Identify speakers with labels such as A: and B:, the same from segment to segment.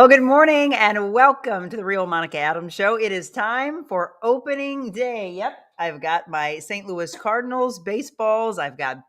A: Well, good morning and welcome to the Real Monica Adams Show. It is time for opening day. Yep, I've got my St. Louis Cardinals baseballs. I've got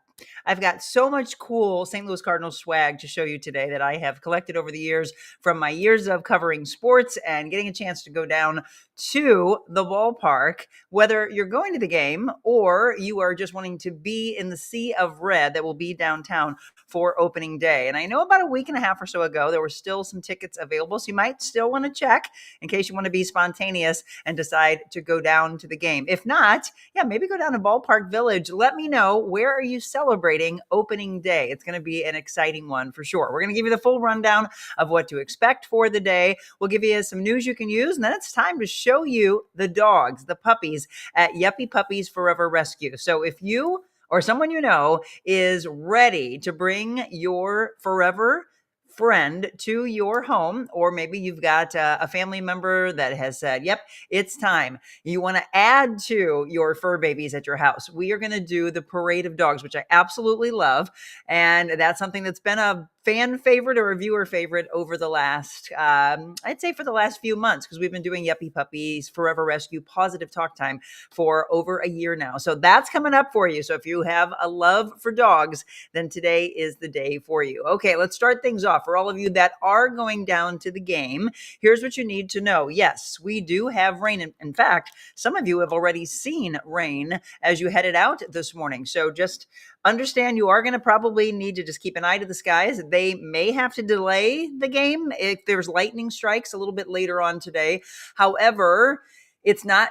A: so much cool St. Louis Cardinals swag to show you today that I have collected over the years from my years of covering sports and getting a chance to go down to the ballpark. Whether you're going to the game or you are just wanting to be in the sea of red that will be downtown for opening day. And I know about a week and a half or so ago, there were still some tickets available. So you might still want to check in case you want to be spontaneous and decide to go down to the game. If not, yeah, maybe go down to Ballpark Village. Let me know, where are you celebrating opening day? It's going to be an exciting one for sure. We're going to give you the full rundown of what to expect for the day. We'll give you some news you can use, and then it's time to show you the dogs, the puppies at Yuppy Puppies Forever Rescue. So if you or someone you know is ready to bring your forever friend to your home, or maybe you've got a family member that has said, yep, it's time. You want to add to your fur babies at your house. We are going to do the parade of dogs, which I absolutely love. And that's something that's been a fan favorite or a viewer favorite over the last, I'd say for the last few months, because we've been doing Yuppy Puppies Forever Rescue Positive Talk Time for over a year now. So that's coming up for you. So if you have a love for dogs, then today is the day for you. Okay, let's start things off. For all of you that are going down to the game, here's what you need to know. Yes, we do have rain. In fact, some of you have already seen rain as you headed out this morning. So just understand you are going to probably need to just keep an eye to the skies. They may have to delay the game if there's lightning strikes a little bit later on today. However, it's not,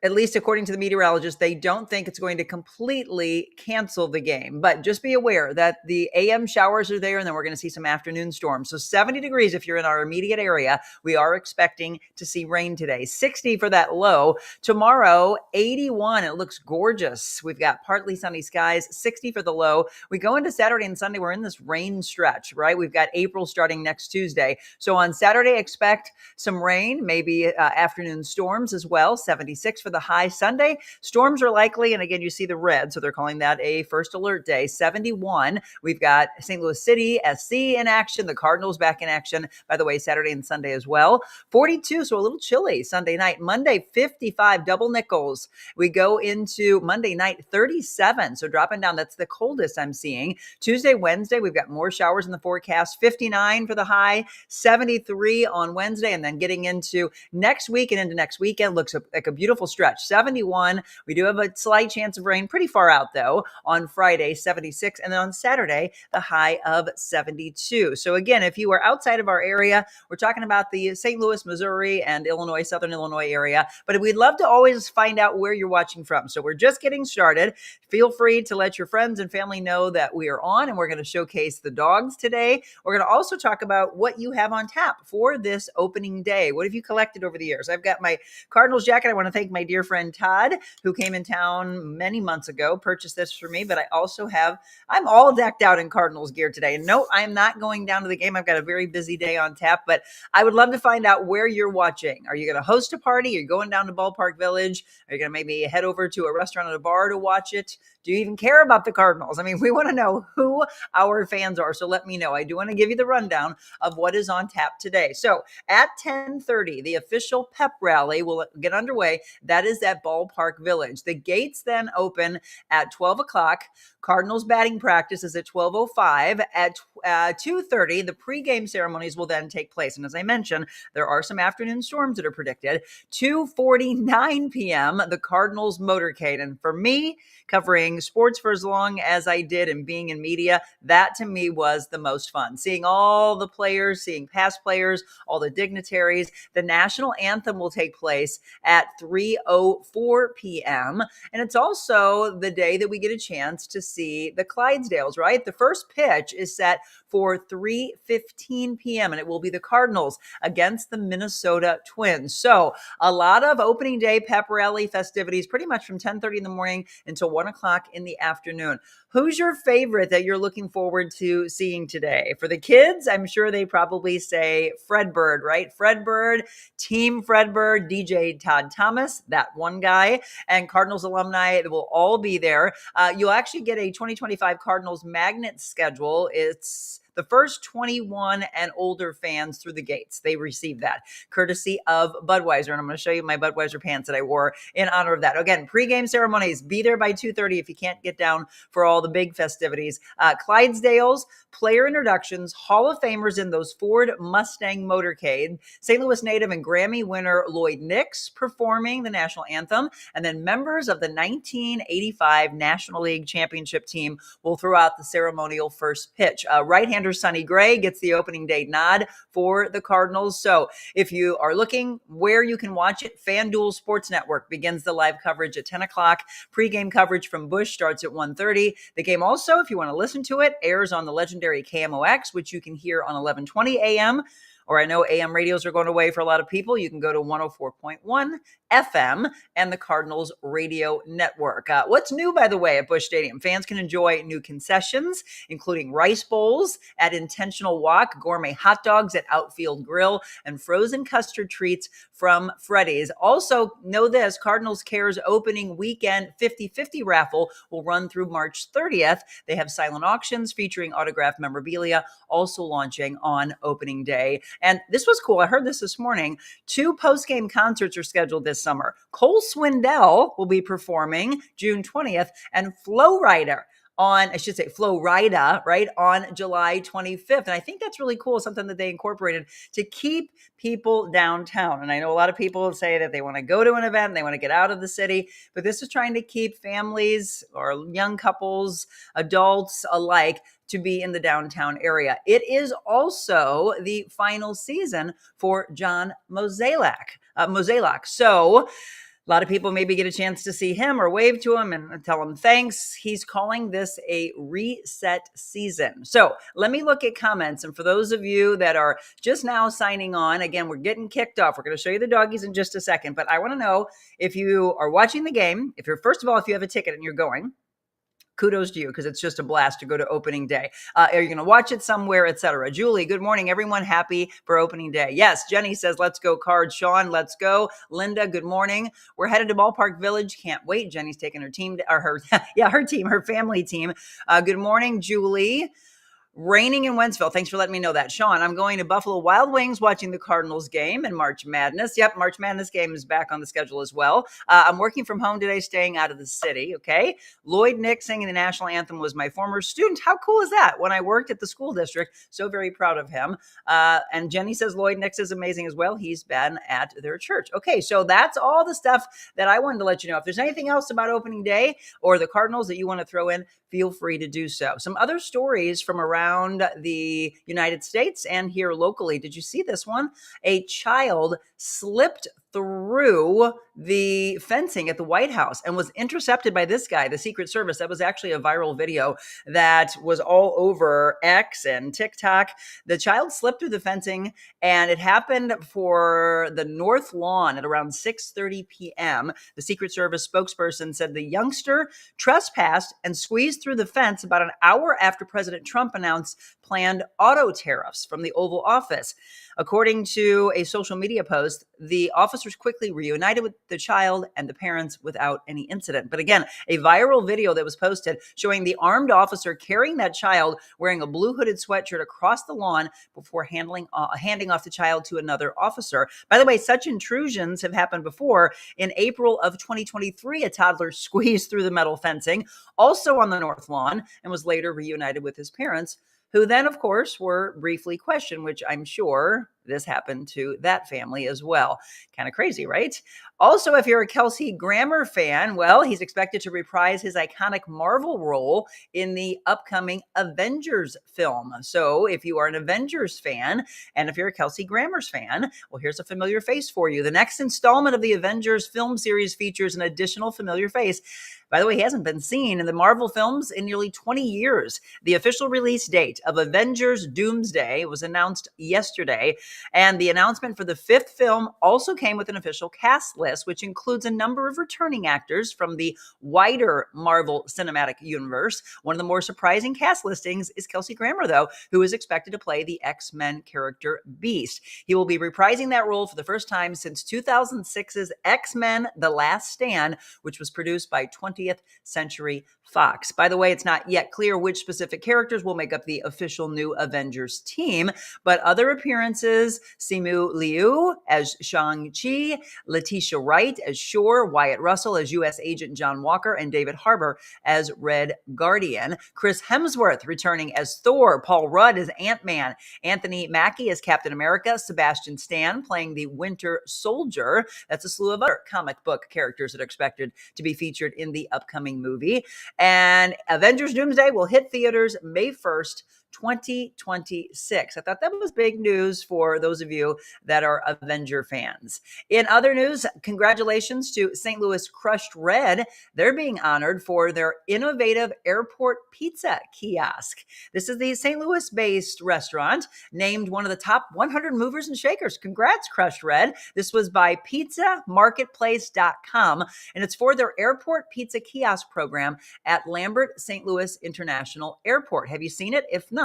A: at least according to the meteorologist, they don't think it's going to completely cancel the game. But just be aware that the AM showers are there, and then we're going to see some afternoon storms. So 70 degrees if you're in our immediate area. We are expecting to see rain today. 60 for that low. Tomorrow, 81. It looks gorgeous. We've got partly sunny skies, 60 for the low. We go into Saturday and Sunday, we're in this rain stretch, right? We've got April starting next Tuesday. So on Saturday, expect some rain, maybe afternoon storms as well. 76 for the high. Sunday, storms are likely. And again, you see the red, so they're calling that a first alert day. 71. We've got St. Louis City, SC in action. The Cardinals back in action, by the way, Saturday and Sunday as well. 42, so a little chilly Sunday night. Monday, 55, double nickels. We go into Monday night, 37. So dropping down. That's the coldest I'm seeing. Tuesday, Wednesday, we've got more showers in the forecast. 59 for the high, 73 on Wednesday. And then getting into next week and into next weekend, looks like a beautiful stretch. 71. We do have a slight chance of rain, pretty far out though, on Friday, 76. And then on Saturday, the high of 72. So again, if you are outside of our area, we're talking about the St. Louis, Missouri and Illinois, Southern Illinois area. But we'd love to always find out where you're watching from. So we're just getting started. Feel free to let your friends and family know that we are on, and we're going to showcase the dogs today. We're going to also talk about what you have on tap for this opening day. What have you collected over the years? I've got my Cardinals jacket. I want to thank my dear friend Todd, who came in town many months ago, purchased this for me. But I also I'm all decked out in Cardinals gear today. And no, I'm not going down to the game. I've got a very busy day on tap, but I would love to find out where you're watching. Are you going to host a party? Are you going down to Ballpark Village? Are you going to maybe head over to a restaurant or a bar to watch it? Do you even care about the Cardinals? I mean, we want to know who our fans are. So let me know. I do want to give you the rundown of what is on tap today. So at 10:30, the official pep rally will get underway. That is at Ballpark Village. The gates then open at 12 o'clock. Cardinals batting practice is at 12:05. At 2:30, the pregame ceremonies will then take place. And as I mentioned, there are some afternoon storms that are predicted. 2:49 p.m., the Cardinals motorcade. And for me, covering sports for as long as I did and being in media, that to me was the most fun. Seeing all the players, seeing past players, all the dignitaries. The national anthem will take place at 3:04 p.m. And it's also the day that we get a chance to see the Clydesdales, right? The first pitch is set for 3:15 p.m. and it will be the Cardinals against the Minnesota Twins. So a lot of opening day pep rally festivities, pretty much from 10:30 in the morning until 1 o'clock in the afternoon. Who's your favorite that you're looking forward to seeing today? For the kids, I'm sure they probably say Fredbird, right? Fredbird, Team Fredbird, DJ Todd Thomas, that one guy, and Cardinals alumni will all be there. You'll actually get a 2025 Cardinals magnet schedule. It's the first 21 and older fans through the gates. They receive that courtesy of Budweiser. And I'm going to show you my Budweiser pants that I wore in honor of that. Again, pregame ceremonies, be there by 2:30 if you can't get down for all the big festivities. Clydesdales, player introductions, Hall of Famers in those Ford Mustang motorcade, St. Louis native and Grammy winner Lloyd Nix performing the national anthem, and then members of the 1985 National League Championship team will throw out the ceremonial first pitch. Right-hander Sonny Gray gets the opening day nod for the Cardinals. So if you are looking where you can watch it, FanDuel Sports Network begins the live coverage at 10 o'clock. Pre-game coverage from Busch starts at 1:30. The game also, if you want to listen to it, airs on the legendary KMOX, which you can hear on 1120 a.m., or I know AM radios are going away for a lot of people. You can go to 104.1 FM and the Cardinals radio network. What's new, by the way, at Busch Stadium? Fans can enjoy new concessions, including rice bowls at Intentional Walk, gourmet hot dogs at Outfield Grill, and frozen custard treats from Freddy's. Also, know this, Cardinals Cares opening weekend 50/50 raffle will run through March 30th. They have silent auctions featuring autographed memorabilia also launching on opening day. And this was cool. I heard this morning. 2 post-game concerts are scheduled this summer. Cole Swindell will be performing June 20th, and Flo Rida, right, on July 25th. And I think that's really cool, something that they incorporated to keep people downtown. And I know a lot of people say that they want to go to an event, they want to get out of the city, but this is trying to keep families or young couples, adults alike, to be in the downtown area. It is also the final season for John Mozeliak. So a lot of people maybe get a chance to see him or wave to him and tell him thanks. He's calling this a reset season. So let me look at comments. And for those of you that are just now signing on, again, we're getting kicked off. We're going to show you the doggies in just a second. But I want to know if you are watching the game, if you have a ticket and you're going, kudos to you, because it's just a blast to go to opening day. Are you going to watch it somewhere, etc.? Julie, good morning. Everyone happy for opening day? Yes. Jenny says, let's go Cards. Sean, let's go. Linda, good morning. We're headed to Ballpark Village. Can't wait. Jenny's taking her team, her family team. Good morning, Julie. Raining in Wentzville. Thanks for letting me know that. Sean, I'm going to Buffalo Wild Wings watching the Cardinals game and March Madness. Yep, March Madness game is back on the schedule as well. I'm working from home today, staying out of the city, okay? Lloyd Nix singing the national anthem was my former student. How cool is that? When I worked at the school district, so very proud of him. And Jenny says Lloyd Nix is amazing as well. He's been at their church. Okay, so that's all the stuff that I wanted to let you know. If there's anything else about opening day or the Cardinals that you want to throw in, feel free to do so. Some other stories from around the United States and here locally. Did you see this one? A child slipped through the fencing at the White House and was intercepted by this guy, the Secret Service. That was actually a viral video that was all over X and TikTok. The child slipped through the fencing, and it happened for the North Lawn at around 6:30 p.m. The Secret Service spokesperson said the youngster trespassed and squeezed through the fence about an hour after President Trump announced planned auto tariffs from the Oval Office. According to a social media post, the officers quickly reunited with the child and the parents without any incident. But again, a viral video that was posted showing the armed officer carrying that child wearing a blue hooded sweatshirt across the lawn before handing off the child to another officer. By the way, such intrusions have happened before. In April of 2023, a toddler squeezed through the metal fencing, also on the North Lawn, and was later reunited with his parents, who then, of course, were briefly questioned, which I'm sure this happened to that family as well. Kind of crazy, right? Also, if you're a Kelsey Grammer fan, well, he's expected to reprise his iconic Marvel role in the upcoming Avengers film. So if you are an Avengers fan, and if you're a Kelsey Grammer's fan, well, here's a familiar face for you. The next installment of the Avengers film series features an additional familiar face. By the way, he hasn't been seen in the Marvel films in nearly 20 years. The official release date of Avengers Doomsday was announced yesterday. And the announcement for the fifth film also came with an official cast list, which includes a number of returning actors from the wider Marvel Cinematic Universe. One of the more surprising cast listings is Kelsey Grammer, though, who is expected to play the X-Men character Beast. He will be reprising that role for the first time since 2006's X-Men: The Last Stand, which was produced by 20th Century Fox. By the way, it's not yet clear which specific characters will make up the official new Avengers team, but other appearances: Simu Liu as Shang-Chi, Letitia Wright as Shore, Wyatt Russell as U.S. Agent John Walker, and David Harbour as Red Guardian. Chris Hemsworth returning as Thor, Paul Rudd as Ant-Man, Anthony Mackie as Captain America, Sebastian Stan playing the Winter Soldier. That's a slew of other comic book characters that are expected to be featured in the upcoming movie. And Avengers Doomsday will hit theaters May 1st, 2026. I thought that was big news for those of you that are Avenger fans. In other news, congratulations to St. Louis Crushed Red. They're being honored for their innovative airport pizza kiosk. This is the St. Louis-based restaurant named one of the top 100 movers and shakers. Congrats, Crushed Red. This was by pizzamarketplace.com, and it's for their airport pizza kiosk program at Lambert St. Louis International Airport. Have you seen it? If not,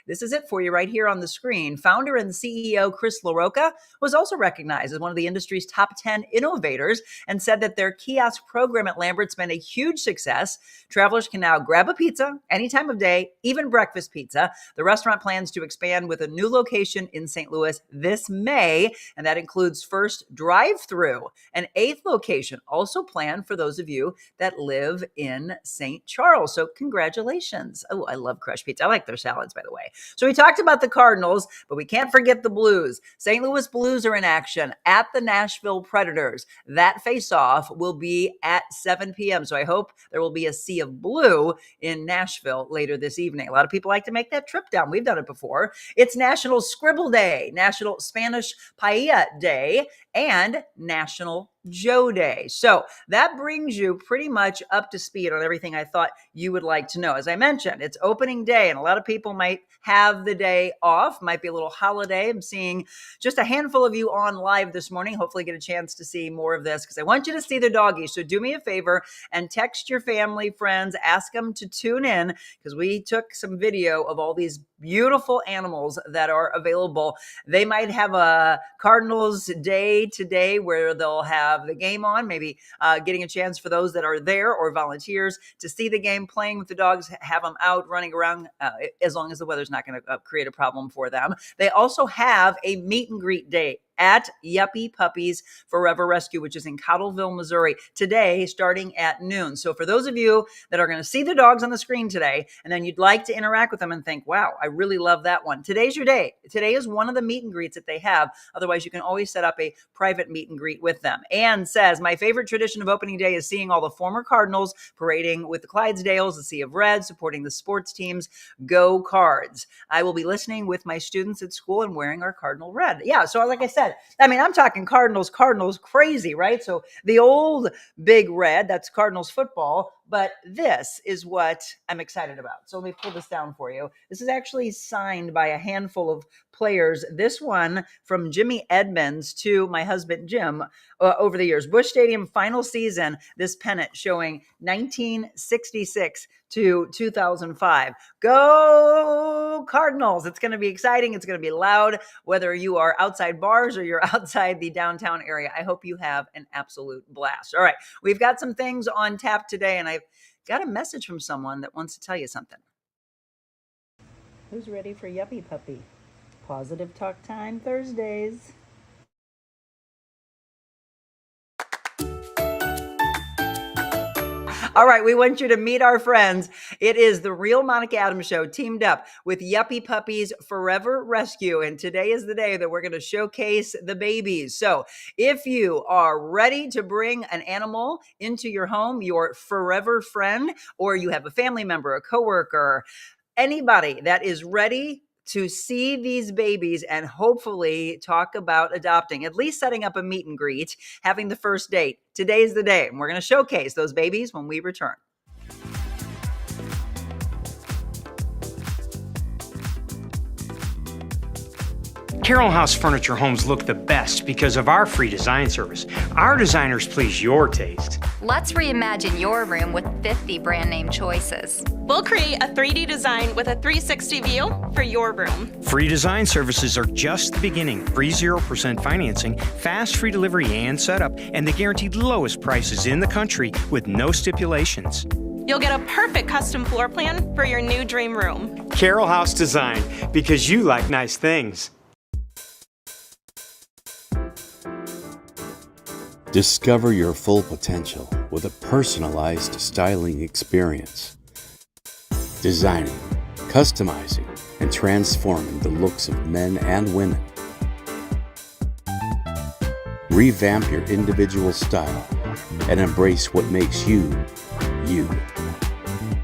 A: this is it for you right here on the screen. Founder and CEO Chris LaRocca was also recognized as one of the industry's top 10 innovators and said that their kiosk program at Lambert's been a huge success. Travelers can now grab a pizza any time of day, even breakfast pizza. The restaurant plans to expand with a new location in St. Louis this May, and that includes first drive-through. An eighth location also planned for those of you that live in St. Charles. So congratulations. Oh, I love Crush Pizza. I like their salads, by the way. So we talked about the Cardinals, but we can't forget the Blues. St. Louis Blues are in action at the Nashville Predators. That face-off will be at 7 p.m. So I hope there will be a sea of blue in Nashville later this evening. A lot of people like to make that trip down. We've done it before. It's National Scribble Day, National Spanish Paella Day, and National Joe Day. So that brings you pretty much up to speed on everything I thought you would like to know. As I mentioned, it's opening day, and a lot of people might have the day off, might be a little holiday. I'm seeing just a handful of you on live this morning. Hopefully get a chance to see more of this because I want you to see the doggies. So do me a favor and text your family, friends, ask them to tune in because we took some video of all these beautiful animals that are available. They might have a Cardinals day today where they'll have the game on, maybe getting a chance for those that are there or volunteers to see the game, playing with the dogs, have them out running around as long as the weather's not going to create a problem for them. They also have a meet and greet day at Yuppy Puppies Forever Rescue, which is in Cottleville, Missouri, today starting at noon. So for those of you that are going to see the dogs on the screen today, and then you'd like to interact with them and think, wow, I really love that one. Today's your day. Today is one of the meet and greets that they have. Otherwise, you can always set up a private meet and greet with them. Ann says, my favorite tradition of opening day is seeing all the former Cardinals parading with the Clydesdales, the Sea of Red, supporting the sports teams. Go Cards. I will be listening with my students at school and wearing our Cardinal red. Yeah, so like I said, I mean, I'm talking Cardinals crazy, right? So the old Big Red, that's Cardinals football, but this is what I'm excited about. So let me pull this down for you. This is actually signed by a handful of players. This one from Jimmy Edmonds to my husband, Jim, over the years. Busch Stadium final season, this pennant showing 1966 to 2005. Go Cardinals. It's going to be exciting. It's going to be loud, whether you are outside bars or you're outside the downtown area. I hope you have an absolute blast. All right. We've got some things on tap today, and I've got a message from someone that wants to tell you something. Who's ready for Yuppy Puppy? Positive Talk Time Thursdays. All right, we want you to meet our friends. It is the Real Monica Adams Show teamed up with Yuppy Puppies Forever Rescue. And today is the day that we're going to showcase the babies. So if you are ready to bring an animal into your home, your forever friend, or you have a family member, a coworker, anybody that is ready to see these babies and hopefully talk about adopting, at least setting up a meet and greet, having the first date. Today's the day, and we're going to showcase those babies when we return.
B: Carroll House Furniture homes look the best because of our free design service. Our designers please your taste.
C: Let's reimagine your room with 50 brand name choices.
D: We'll create a 3D design with a 360 view for your room.
B: Free design services are just the beginning. Free 0% financing, fast free delivery and setup, and the guaranteed lowest prices in the country with no stipulations.
D: You'll get a perfect custom floor plan for your new dream room.
B: Carroll House Design, because you like nice things.
E: Discover your full potential with a personalized styling experience. Designing, customizing, and transforming the looks of men and women. Revamp your individual style and embrace what makes you, you.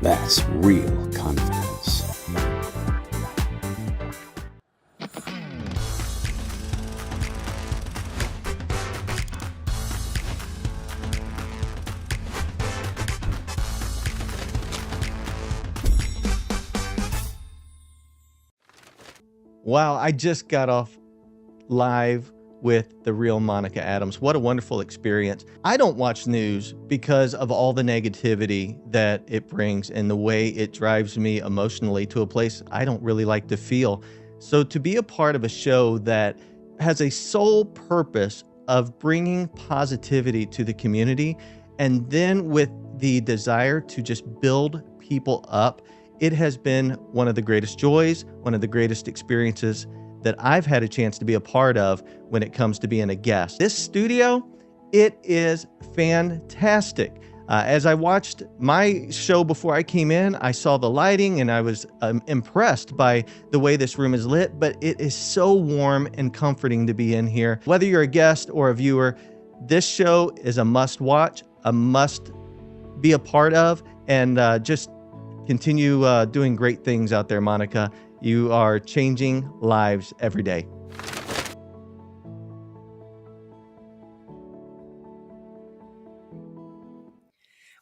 E: That's real confidence.
F: Wow, I just got off live with the real Monica Adams. What a wonderful experience. I don't watch news because of all the negativity that it brings and the way it drives me emotionally to a place I don't really like to feel. So to be a part of a show that has a sole purpose of bringing positivity to the community, and then with the desire to just build people up, it has been one of the greatest joys, one of the greatest experiences that I've had a chance to be a part of when it comes to being a guest. This studio, it is fantastic. As I watched my show before I came in, I saw the lighting and I was impressed by the way this room is lit, but it is so warm and comforting to be in here. Whether you're a guest or a viewer, this show is a must watch, a must be a part of, and just continue doing great things out there, Monica. You are changing lives every day.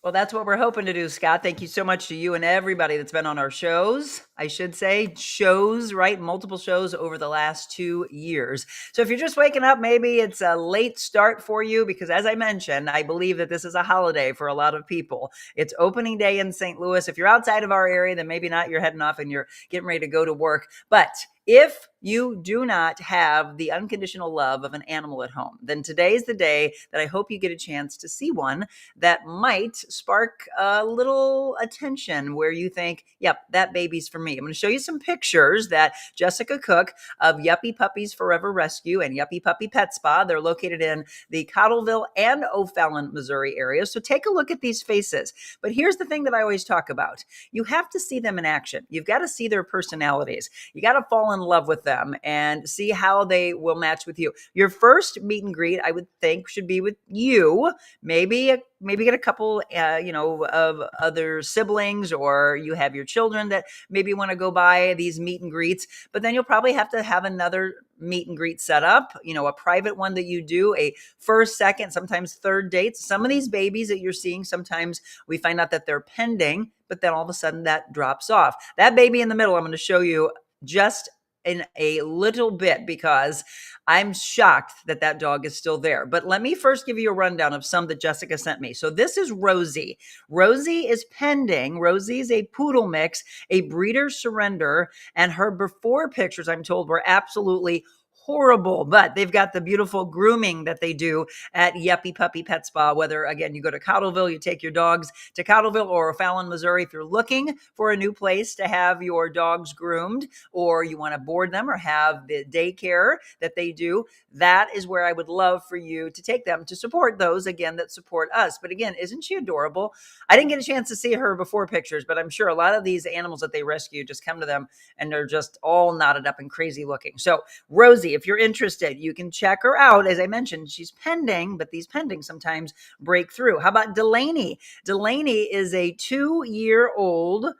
A: Well, that's what we're hoping to do, Scott. Thank you so much to you and everybody that's been on our shows. I should say shows, right? Multiple shows over the last 2 years. So if you're just waking up, maybe it's a late start for you because as I mentioned, I believe that this is a holiday for a lot of people. It's opening day in St. Louis. If you're outside of our area, then maybe not. You're heading off and you're getting ready to go to work. But if you do not have the unconditional love of an animal at home, then today is the day that I hope you get a chance to see one that might spark a little attention where you think, yep, that baby's for me. I'm going to show you some pictures that Jessica Cook of Yuppy Puppies Forever Rescue and Yuppy Puppy Pet Spa, they're located in the Cottleville and O'Fallon, Missouri area. So take a look at these faces. But here's the thing that I always talk about. You have to see them in action. You've got to see their personalities. You got to fall in love with them and see how they will match with you. Your first meet and greet, I would think, should be with you. Maybe get a couple, of other siblings, or you have your children that maybe want to go by these meet and greets. But then you'll probably have to have another meet and greet set up, a private one that you do, a first, second, sometimes third dates. Some of these babies that you're seeing, sometimes we find out that they're pending, but then all of a sudden that drops off. That baby in the middle, I'm going to show you just in a little bit because I'm shocked that that dog is still there. But let me first give you a rundown of some that Jessica sent me. So this is Rosie. Rosie is pending. Rosie is a poodle mix, a breeder surrender, and her before pictures, I'm told, were absolutely horrible, but they've got the beautiful grooming that they do at Yuppy Puppy Pet Spa. Whether, again, you go to Cottleville, you take your dogs to Cottleville or O'Fallon, Missouri. If you're looking for a new place to have your dogs groomed, or you want to board them or have the daycare that they do, that is where I would love for you to take them to support those, again, that support us. But again, isn't she adorable? I didn't get a chance to see her before pictures, but I'm sure a lot of these animals that they rescue just come to them and they're just all knotted up and crazy looking. So Rosie, if you're interested, you can check her out. As I mentioned, she's pending, but these pending sometimes break through. How about Delaney? Delaney is a 2-year-old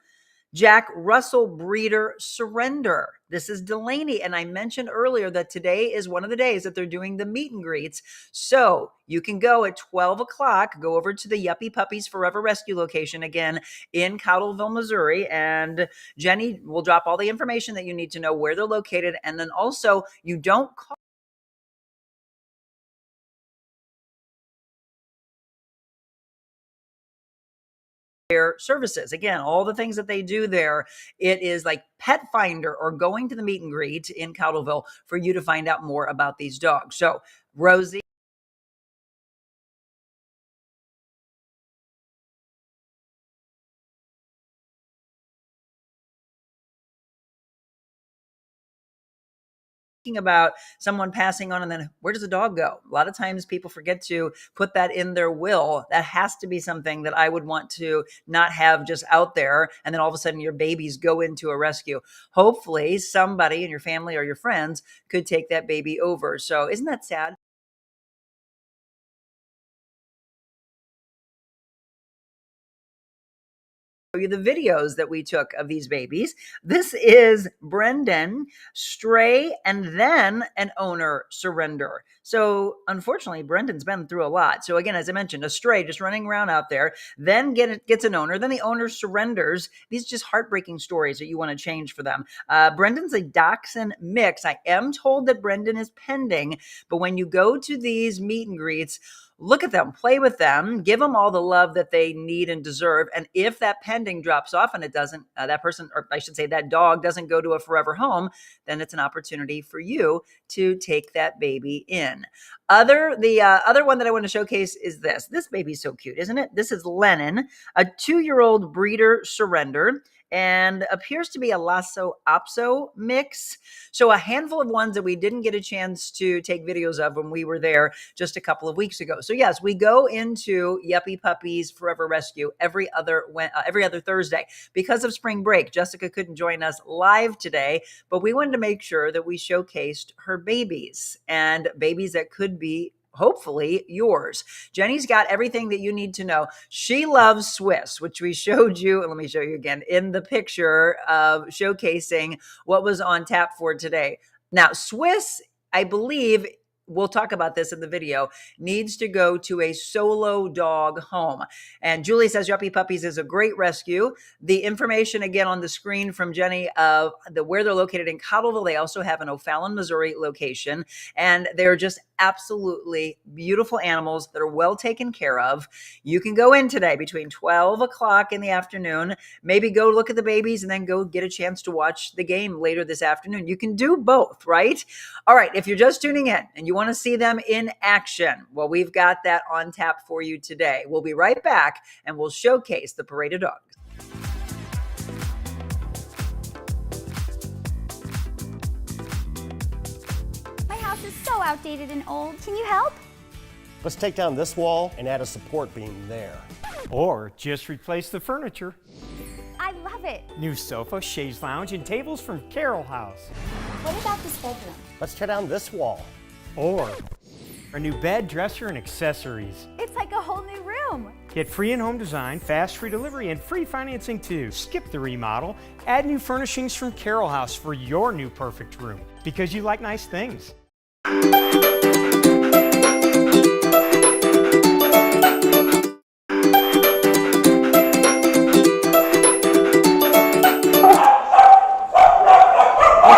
A: Jack Russell Breeder Surrender. This is Delaney. And I mentioned earlier that today is one of the days that they're doing the meet and greets. So you can go at 12 o'clock, go over to the Yuppy Puppies Forever Rescue location again in Cowdleville, Missouri. And Jenny will drop all the information that you need to know where they're located. And then also, you don't call their services. Again, all the things that they do there, it is like Pet Finder or going to the meet and greet in Cowdleville for you to find out more about these dogs. So, Rosie. About someone passing on and then where does the dog go? A lot of times people forget to put that in their will. That has to be something that I would want to not have just out there and then all of a sudden your babies go into a rescue. Hopefully somebody in your family or your friends could take that baby over. So isn't that sad? You the videos that we took of these babies. This is Brendan, stray, and then an owner surrender. So unfortunately, Brendan's been through a lot. So again, as I mentioned, a stray just running around out there, then gets an owner, then the owner surrenders. These are just heartbreaking stories that you want to change for them. Brendan's a dachshund mix. I am told that Brendan is pending, but when you go to these meet and greets, look at them, play with them, give them all the love that they need and deserve. And if that pending drops off and it doesn't, that person, or I should say that dog doesn't go to a forever home, then it's an opportunity for you to take that baby in. The other one that I want to showcase is this. This baby's so cute, isn't it? This is Lennon, a 2-year-old breeder surrender, and appears to be a Lhasa Apso mix. So a handful of ones that we didn't get a chance to take videos of when we were there just a couple of weeks ago. So yes, we go into Yuppy Puppies Forever Rescue every other Thursday. Because of spring break, Jessica couldn't join us live today, but we wanted to make sure that we showcased her babies and babies that could be hopefully yours. Jenny's got everything that you need to know. She loves Swiss, which we showed you, and let me show you again in the picture of showcasing what was on tap for today. Now, Swiss, I believe, we'll talk about this in the video, needs to go to a solo dog home. And Julie says Yuppy Puppies is a great rescue. The information again on the screen from Jenny of where they're located in Cottleville. They also have an O'Fallon, Missouri location, and they're just absolutely beautiful animals that are well taken care of. You can go in today between 12 o'clock in the afternoon, maybe go look at the babies and then go get a chance to watch the game later this afternoon. You can do both, right? All right, if you're just tuning in and you want to see them in action, well, we've got that on tap for you today. We'll be right back and we'll showcase the parade of dogs.
G: Is so outdated and old. Can you help?
H: Let's take down this wall and add a support beam there.
B: Or just replace the furniture.
G: I love it.
B: New sofa, chaise lounge, and tables from Carroll House.
G: What about this bedroom?
H: Let's tear down this wall.
B: Or a new bed, dresser, and accessories.
G: It's like a whole new room.
B: Get free in-home design, fast free delivery, and free financing too. Skip the remodel. Add new furnishings from Carroll House for your new perfect room. Because you like nice things.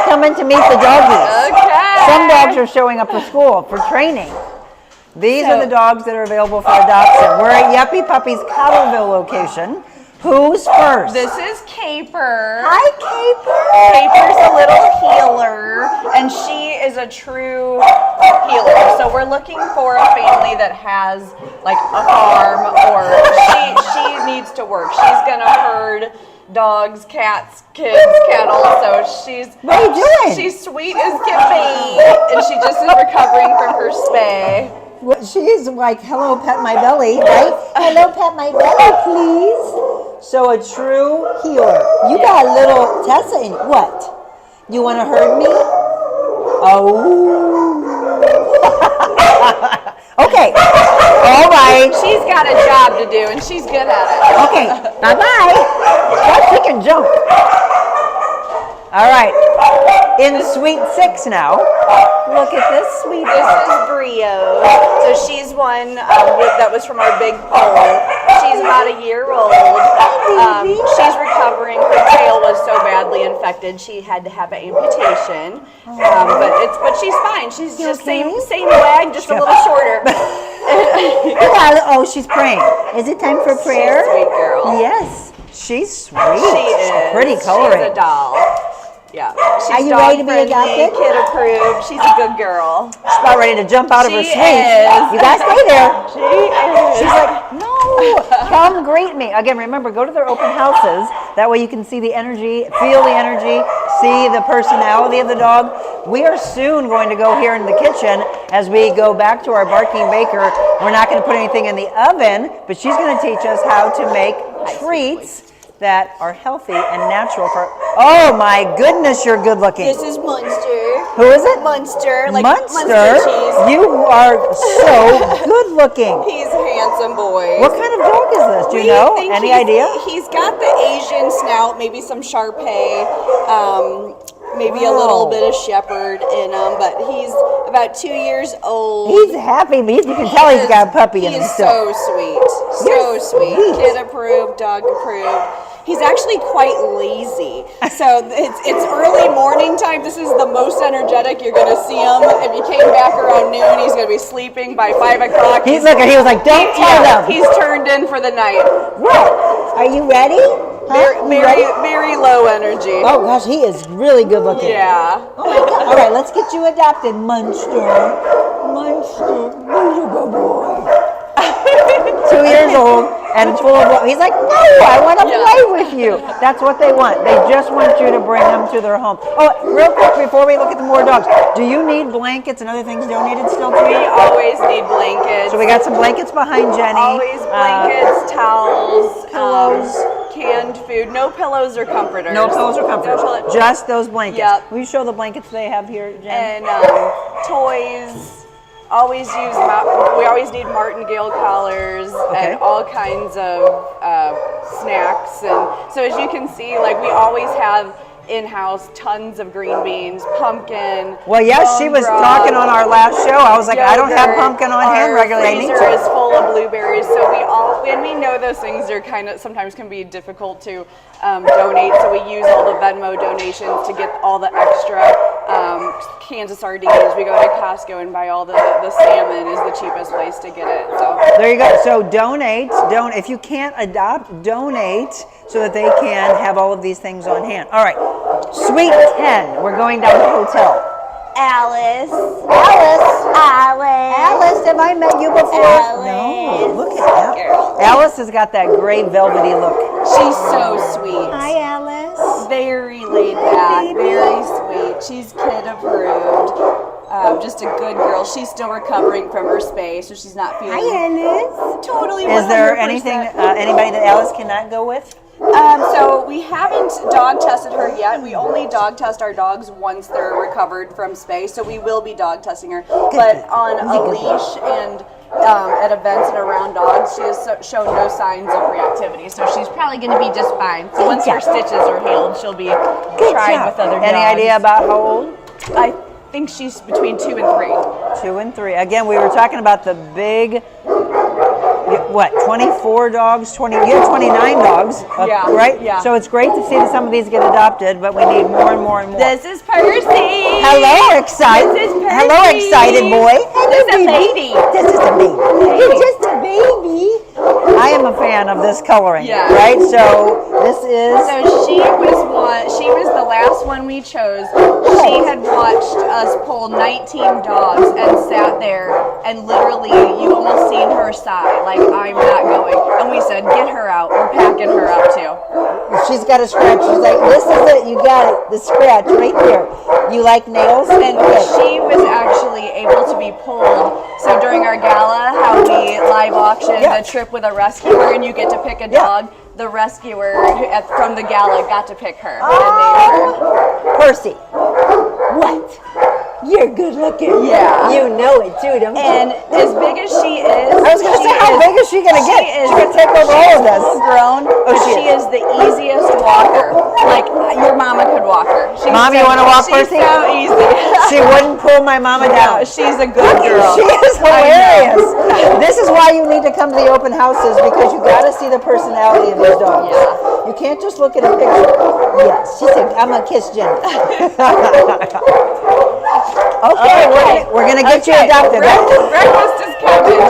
A: Coming to meet the doggies. Okay. Some dogs are showing up for school, for training. These are the dogs that are available for adoption. We're at Yuppy Puppies Cottleville location. Who's first?
I: This is Caper.
A: Hi, Caper.
I: Caper's a little healer, and she is a true healer. So we're looking for a family that has like a farm, or she needs to work. She's gonna herd dogs, cats, kids, cattle. So she's
A: what are you doing?
I: She's sweet as can be, and she just is recovering from her spay.
A: Well, she is like, hello, pet my belly, right? Hello, pet my belly, please. So a true healer. You got a little Tessa in what? You want to hurt me? Oh. Okay. All right.
I: She's got a job to do, and she's good at it.
A: Okay. Bye-bye. Oh, she can jump. All right. In suite 6 now. Look at this sweet.
I: This is Brio. So she's one that was from our big poll. She's about a year old. She's recovering. Her tail was so badly infected she had to have an amputation. But she's fine. She's just same leg, just a little shorter.
A: Oh, she's praying. Is it time for prayer?
I: She's a sweet girl.
A: Yes. She's sweet.
I: She is.
A: Pretty coloring.
I: She's a doll. Yeah. She's
A: Are you ready to be adopted?
I: Kid approved. She's a good girl.
A: She's about ready to jump out of her
I: She
A: suite.
I: is.
A: You guys stay there.
I: She is.
A: She's like, no, come greet me. Again, remember, go to their open houses. That way you can see the energy, feel the energy, see the personality of the dog. We are soon going to go here in the kitchen as we go back to our barking baker. We're not going to put anything in the oven, but she's going to teach us how to make treats that are healthy and natural for. Oh my goodness, you're good looking.
I: This is Munster.
A: Who is it?
I: Munster. Like
A: Munster.
I: cheese.
A: You are so good looking.
I: He's a handsome boy.
A: What kind of dog is this? Do you know? Any idea?
I: He's got the Asian snout, maybe some Shar-Pei, maybe a little bit of Shepherd in him, but he's about 2 years old.
A: He's happy. You can tell he's got a puppy in him still.
I: So sweet. So sweet. Kid approved, dog approved. He's actually quite lazy. So it's early morning time. This is the most energetic you're going to see him. If you came back around noon, he's going to be sleeping by 5 o'clock.
A: He was like, don't tell them.
I: He's turned in for the night.
A: What? Are you ready?
I: Very low energy.
A: Oh gosh, he is really good looking.
I: Yeah.
A: Oh my God. All right, let's get you adopted, Munster. Munster, you're a good boy. 2 years old and full of love. He's like, no, I want to play with you. That's what they want. They just want you to bring them to their home. Oh, real quick before we look at the more dogs, do you need blankets and other things donated still to you?
I: We always need blankets.
A: So we got some blankets behind Jenny.
I: Always blankets, towels,
A: pillows,
I: canned food. No pillows or comforters.
A: No pillows or comforters.
I: No
A: just those blankets.
I: Yep.
A: Will you show the blankets they have here, Jen?
I: And toys. We always need martingale collars and all kinds of snacks. And so as you can see, like we always have in-house tons of green beans, pumpkin.
A: Well, yes, she was talking on our last show. I was like, I don't have pumpkin on hand regularly. I need to.
I: Our freezer is full of blueberries, so we know those things are sometimes can be difficult to donate. So we use all the Venmo donations to get all the extra cans of sardines. We go to Costco and buy all the salmon is the cheapest place to get it. So
A: there you go. So donate. If you can't adopt, donate so that they can have all of these things on hand. All right, Suite 10. We're going down to the hotel.
G: Alice.
A: Have I met you before?
G: Alice.
A: No. Look at that. Alice has got that gray velvety look.
I: She's so sweet.
G: Hi, Alice.
I: Very laid back, very sweet. She's kid approved. Just a good girl. She's still recovering from her spay, so she's not feeling.
G: Hi, Alice.
I: Totally.
A: Is there anybody that Alice cannot go with?
I: So we haven't dog tested her yet. We only dog test our dogs once they're recovered from spay, so we will be dog testing her. But on a leash and at events and around dogs, she has shown no signs of reactivity, so she's probably going to be just fine. So once her stitches are healed, she'll be tried with other dogs.
A: Any idea about how old?
I: I think she's between 2 and 3.
A: 2 and 3. Again, we were talking about the big, 24 dogs? You have 29 dogs, right?
I: Yeah.
A: So it's great to see that some of these get adopted, but we need more and more and more.
I: This is Percy.
A: Hello, excited.
I: This is Percy.
A: Hello, excited boy.
I: This is a baby.
A: This is a baby. It's just a baby. I am a fan of this coloring, right? So this is.
I: So she was the last one we chose. She had watched us pull 19 dogs and sat there, and literally you almost seen her sigh, like, I'm not going. And we said, get her out. We're packing her up too.
A: She's got a scratch. She's like, this is it. You got it. The scratch right there. You like nails?
I: And she was actually able to be pulled. So during our gala, how we live auctioned a trip with a rescuer, and you get to pick a dog. The rescuer from the gala got to pick her and name her.
A: Percy. What? You're good looking.
I: Yeah.
A: You know it too, don't you?
I: And as big as she is,
A: I was going to say, how big is she going to get? She's going to take over all of this.
I: Full grown, she is the easiest walker. Like, your mama could walk her.
A: Mom, you want to walk Percy?
I: She's so easy.
A: She wouldn't pull my mama down.
I: No, she's a good girl.
A: She is hilarious. This is why you need to come to the open houses, because you got to see the personality of these dogs.
I: Yeah.
A: You can't just look at a picture. Yes, she said, I'm going to kiss Jen. Okay, we're gonna get you adopted.
I: Breakfast is coming.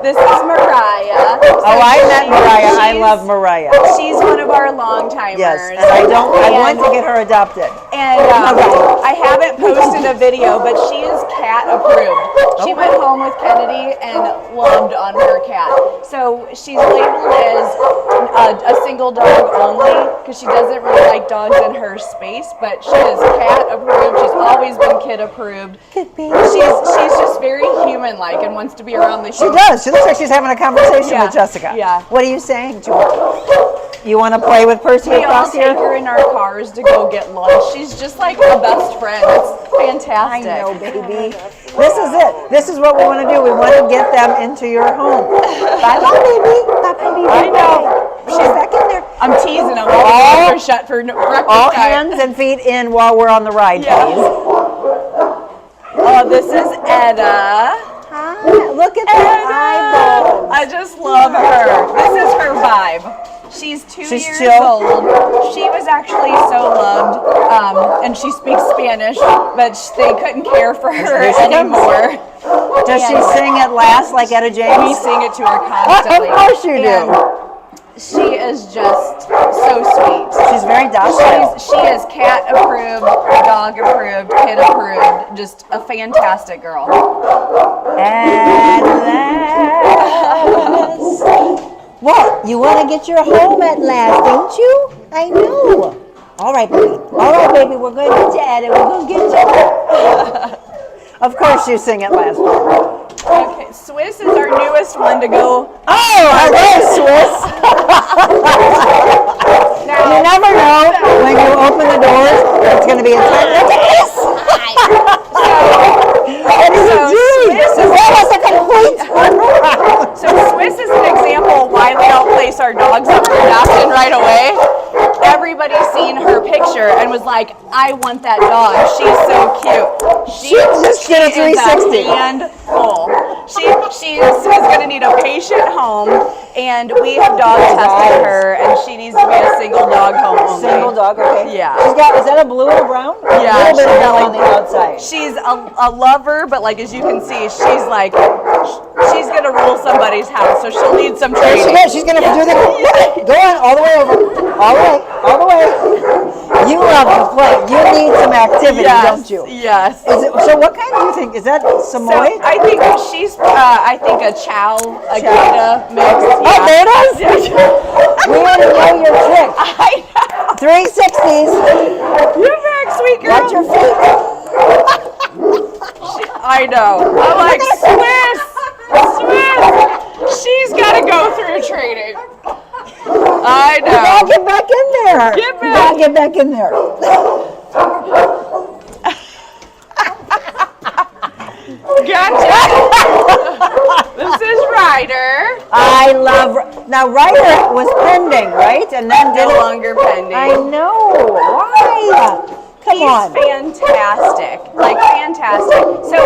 I: This is Mariah.
A: Oh, I met Mariah. I love Mariah.
I: She's one of our long timers.
A: Yes, and I want to get her adopted.
I: And I haven't posted a video, but she is cat approved. She went home with Kennedy and loved on her cat. So she's labeled as a single dog only, because she doesn't really like dogs in her space, but she is cat approved. She's always been kid approved. She's just very human-like and wants to be around the
A: She does. She looks like she's having a conversation with Jessica.
I: Yeah.
A: What are you saying to her? You want to play with Percy across here?
I: We all take her in our cars to go get lunch. She's just like a best friend. It's fantastic.
A: I know, baby. This is it. This is what we want to do. We want to get them into your home. Bye-bye, baby. Bye-bye, baby.
I: I know.
A: She's back in there.
I: I'm teasing them. All are shut for breakfast.
A: All hands and feet in while we're on the ride, please.
I: Oh, this is Edda.
A: Hi. Look at that eyeball.
I: I just love her. This is her vibe. She's 2 years old. She was actually so loved, and she speaks Spanish, but they couldn't care for her anymore.
A: Does she sing at last like Etta James?
I: We sing it to her constantly.
A: Of course you do.
I: She is just so sweet.
A: She's very docile.
I: She is cat approved, dog approved, kid approved. Just a fantastic girl.
A: At last. What? You want to get your home at last, don't you? I know. All right, baby. All right, baby. We're going to get you at it. We're going to get you. Of course you sing at last.
I: Okay, Swiss is our newest one to go.
A: Oh, hello, Swiss. You never know when you open the doors, it's going to be a time like this. What is it doing?
I: So Swiss is an example of why we don't place our dogs up for adoption right away. Everybody's seen her picture and was like, I want that dog. She's so cute. She
A: just did a 360.
I: Is a handful. She's going to need a patient home, and we have dog tested her, and she needs to be a single dog home only.
A: Single dog, okay.
I: Yeah.
A: Is that a blue and a brown?
I: Yeah.
A: A little bit of brown on the outside.
I: She's a lover, but like as you can see, she's like, she's going to rule somebody's house, so she'll need some training.
A: She's going to do the, go on, all the way over. All the way. You love to play. You need some activity, don't you?
I: Yes.
A: So what kind do you think? Is that Samoyed?
I: So I think she's, a chow, a Gouda mix.
A: Yeah. Oh, there it is. We want to know your trick.
I: I know.
A: 360s.
I: You're back, sweet girl.
A: Watch your feet.
I: I know. I'm like, Swiss. She's got to go through training. I know.
A: You gotta get back in there.
I: Get back.
A: You gotta get back in there.
I: Gotcha. This is Ryder.
A: I love. Now Ryder was pending, right? And then
I: No longer pending.
A: I know. Why? Come on.
I: He's fantastic. Like, fantastic. So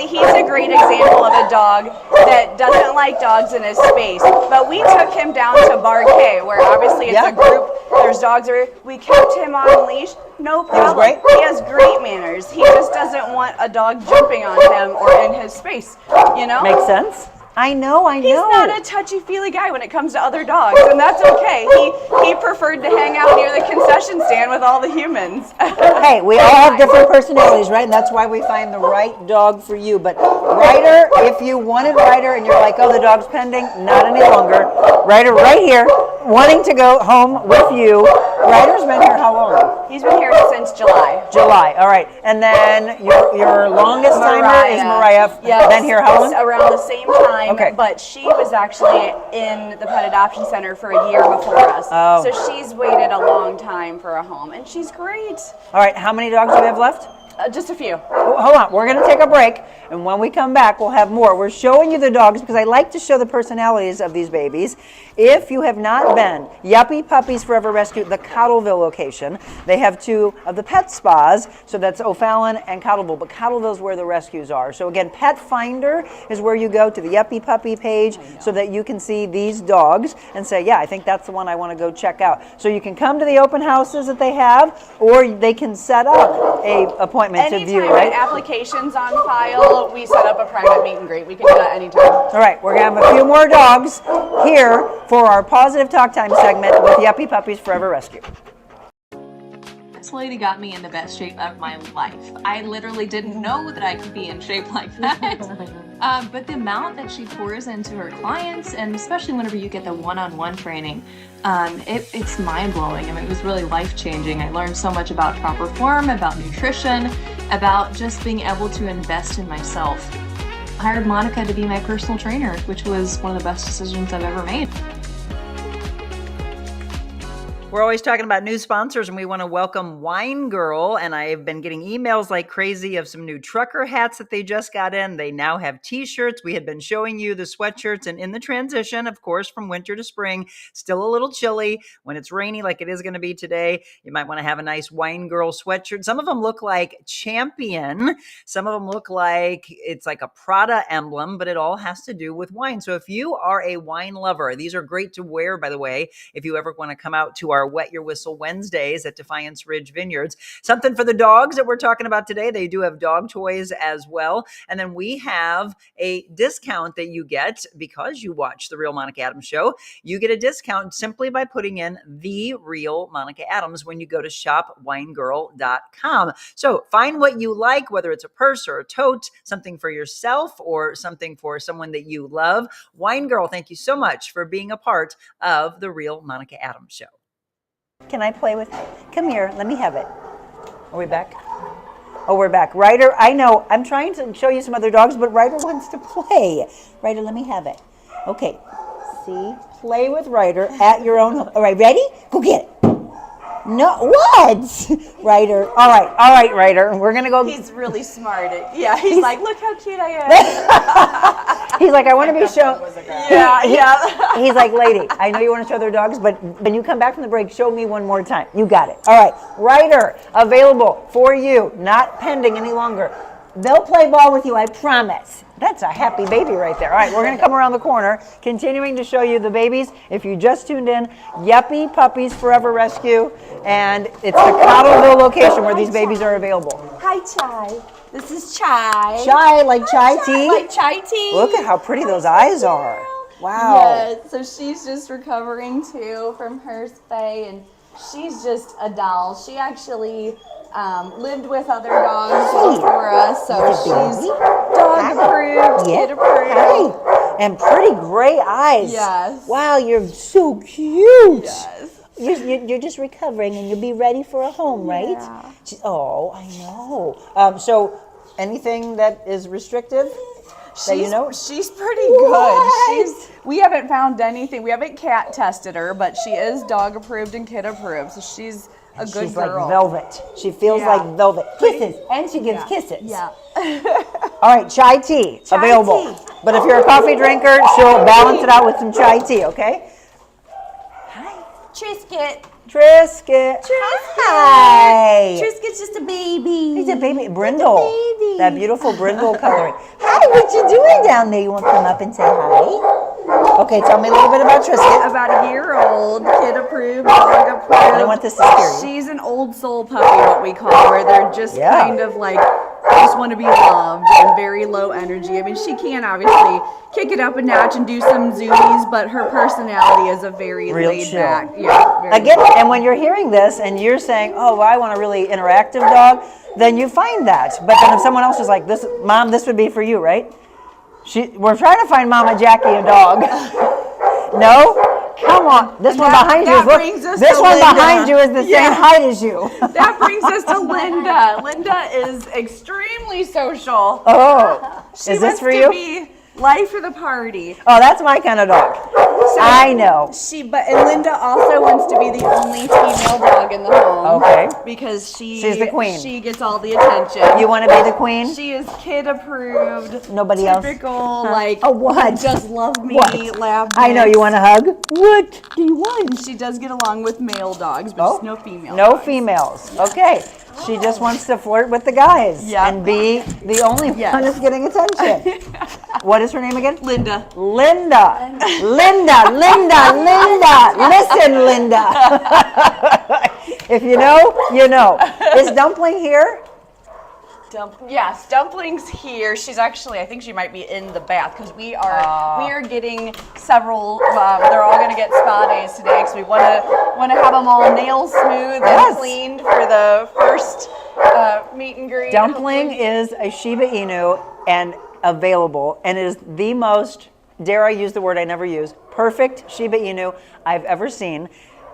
I: he's a great example of a dog that doesn't like dogs in his space. But we took him down to Bar K, where obviously it's a group. There's dogs there. We kept him on leash. No problem. He has great manners. He just doesn't want a dog jumping on him or in his space. You know?
A: Makes sense. I know.
I: He's not a touchy-feely guy when it comes to other dogs, and that's okay. He preferred to hang out near the concession stand with all the humans.
A: Hey, we all have different personalities, right? And that's why we find the right dog for you. But Ryder, if you wanted Ryder and you're like, oh, the dog's pending, not any longer. Ryder right here, wanting to go home with you. Ryder's been here how long?
I: He's been here since July.
A: July, all right. And then your longest timer is Mariah.
I: Yeah,
A: been here how long?
I: Around the same time.
A: Okay.
I: But she was actually in the pet adoption center for a year before us. So she's waited a long time for a home, and she's great.
A: All right, how many dogs do we have left?
I: Just a few.
A: Oh, hold on, we're going to take a break, and when we come back, we'll have more. We're showing you the dogs because I like to show the personalities of these babies. If you have not been, Yuppy Puppies Forever Rescue, the Cottleville location, they have 2 of the pet spas, so that's O'Fallon and Cottleville, but Cottleville is where the rescues are. So again, Pet Finder is where you go to the Yuppy Puppy page so that you can see these dogs and say, yeah, I think that's the one I want to go check out. So you can come to the open houses that they have, or they can set up a appointment to view, right?
I: Anytime applications on file, we set up a private meet and greet. We can do that anytime.
A: All right, we're going to have a few more dogs here for our Positive Talk Time segment with Yuppy Puppies Forever Rescue.
J: This lady got me in the best shape of my life. I literally didn't know that I could be in shape like that. But the amount that she pours into her clients, and especially whenever you get the one-on-one training, it's mind-blowing. I mean, it was really life-changing. I learned so much about proper form, about nutrition, about just being able to invest in myself. I hired Monica to be my personal trainer, which was one of the best decisions I've ever made.
A: We're always talking about new sponsors, and we want to welcome Wine Girl. And I've been getting emails like crazy of some new trucker hats that they just got in. They now have t-shirts. We had been showing you the sweatshirts, and in the transition, of course, from winter to spring, still a little chilly. When it's rainy like it is going to be today, you might want to have a nice Wine Girl sweatshirt. Some of them look like Champion. Some of them look like it's like a Prada emblem, but it all has to do with wine. So if you are a wine lover, these are great to wear, by the way, if you ever want to come out to our Wet Your Whistle Wednesdays at Defiance Ridge Vineyards. Something for the dogs that we're talking about today. They do have dog toys as well. And then we have a discount that you get because you watch The Real Monica Adams Show. You get a discount simply by putting in The Real Monica Adams when you go to shopwinegirl.com. So find what you like, whether it's a purse or a tote, something for yourself or something for someone that you love. Wine Girl, thank you so much for being a part of The Real Monica Adams Show. Can I play with it? Come here, let me have it. Are we back? Oh, we're back. Ryder, I know, I'm trying to show you some other dogs, but Ryder wants to play. Ryder, let me have it. Okay, see, play with Ryder at your own home. All right, ready? Go get it. No, what? Ryder, all right, Ryder, we're going to go.
I: He's really smart. He's like, look how cute I am.
A: He's like, I want to be shown.
I: Yeah.
A: He's like, lady, I know you want to show their dogs, but when you come back from the break, show me one more time. You got it. All right, Ryder, available for you, not pending any longer. They'll play ball with you, I promise. That's a happy baby right there. All right, we're going to come around the corner, continuing to show you the babies. If you just tuned in, Yuppy Puppies Forever Rescue, and it's the Cottleville location where these babies are available.
I: Hi, Chai. This is Chai.
A: Chai, like chai tea?
I: Like chai tea.
A: Look at how pretty those eyes are. Wow.
I: Yeah, so she's just recovering too from her spay, and she's just a doll. She actually lived with other dogs before us, so she's dog approved, kid approved.
A: Hi. And pretty gray eyes.
I: Yes.
A: Wow, you're so cute.
I: Yes.
A: You're just recovering, and you'll be ready for a home, right?
I: Yeah.
A: Oh, I know. So, anything that is restrictive? That you know?
I: She's pretty good. We haven't found anything. We haven't cat tested her, but she is dog approved and kid approved, so she's a good
A: She's
I: girl.
A: like velvet. She feels like velvet. Kisses, and she gives kisses.
I: Yeah.
A: All right, chai tea available. But if you're a coffee drinker, she'll balance it out with some chai tea, okay? Hi.
I: Trisket.
A: Hi.
I: Trisket's just a baby.
A: He's a baby. Brindle. That beautiful brindle coloring. Hi, what you doing down there? You want to come up and say hi? Okay, tell me a little bit about Trisket.
I: About a year old, kid approved, dog approved.
A: I don't want this to scare you.
I: She's an old soul puppy, what we call her. They're just kind of like, just want to be loved and very low energy. I mean, she can obviously kick it up a notch and do some zoomies, but her personality is a very laid back. Yeah.
A: Again, and when you're hearing this and you're saying, oh, well, I want a really interactive dog, then you find that. But then if someone else is like, "This, Mom, this would be for you," right? We're trying to find Mama Jackie a dog. No? Come on. This one behind you is the same height as you.
I: That brings us to Linda. Linda is extremely social.
A: Oh. Is this for you?
I: Be life of the party.
A: Oh, that's my kind of dog.
I: So
A: I know.
I: And Linda also wants to be the only female dog in the home. home.
A: Okay.
I: Because
A: She's the queen.
I: She gets all the attention.
A: You want to be the queen?
I: She is kid approved.
A: Nobody else?
I: Typical, like,
A: Oh, what?
I: just love me,
A: What?
I: laugh.
A: I know, you want a hug? What do you want?
I: She does get along with male dogs, but just no female
A: No
I: dogs.
A: females. Okay. She just wants to flirt with the guys and be the only one that's getting attention. What is her name again?
I: Linda.
A: Linda. Linda. Listen, Linda. If you know, you know. Is Dumpling here?
I: Yes, Dumpling's here. She's actually, I think she might be in the bath because we are getting several. They're all going to get spa days today because we want to have them all nail smooth and cleaned for the first meet and greet.
A: Dumpling is a Shiba Inu and available, and is the most, dare I use the word I never use, perfect Shiba Inu I've ever seen.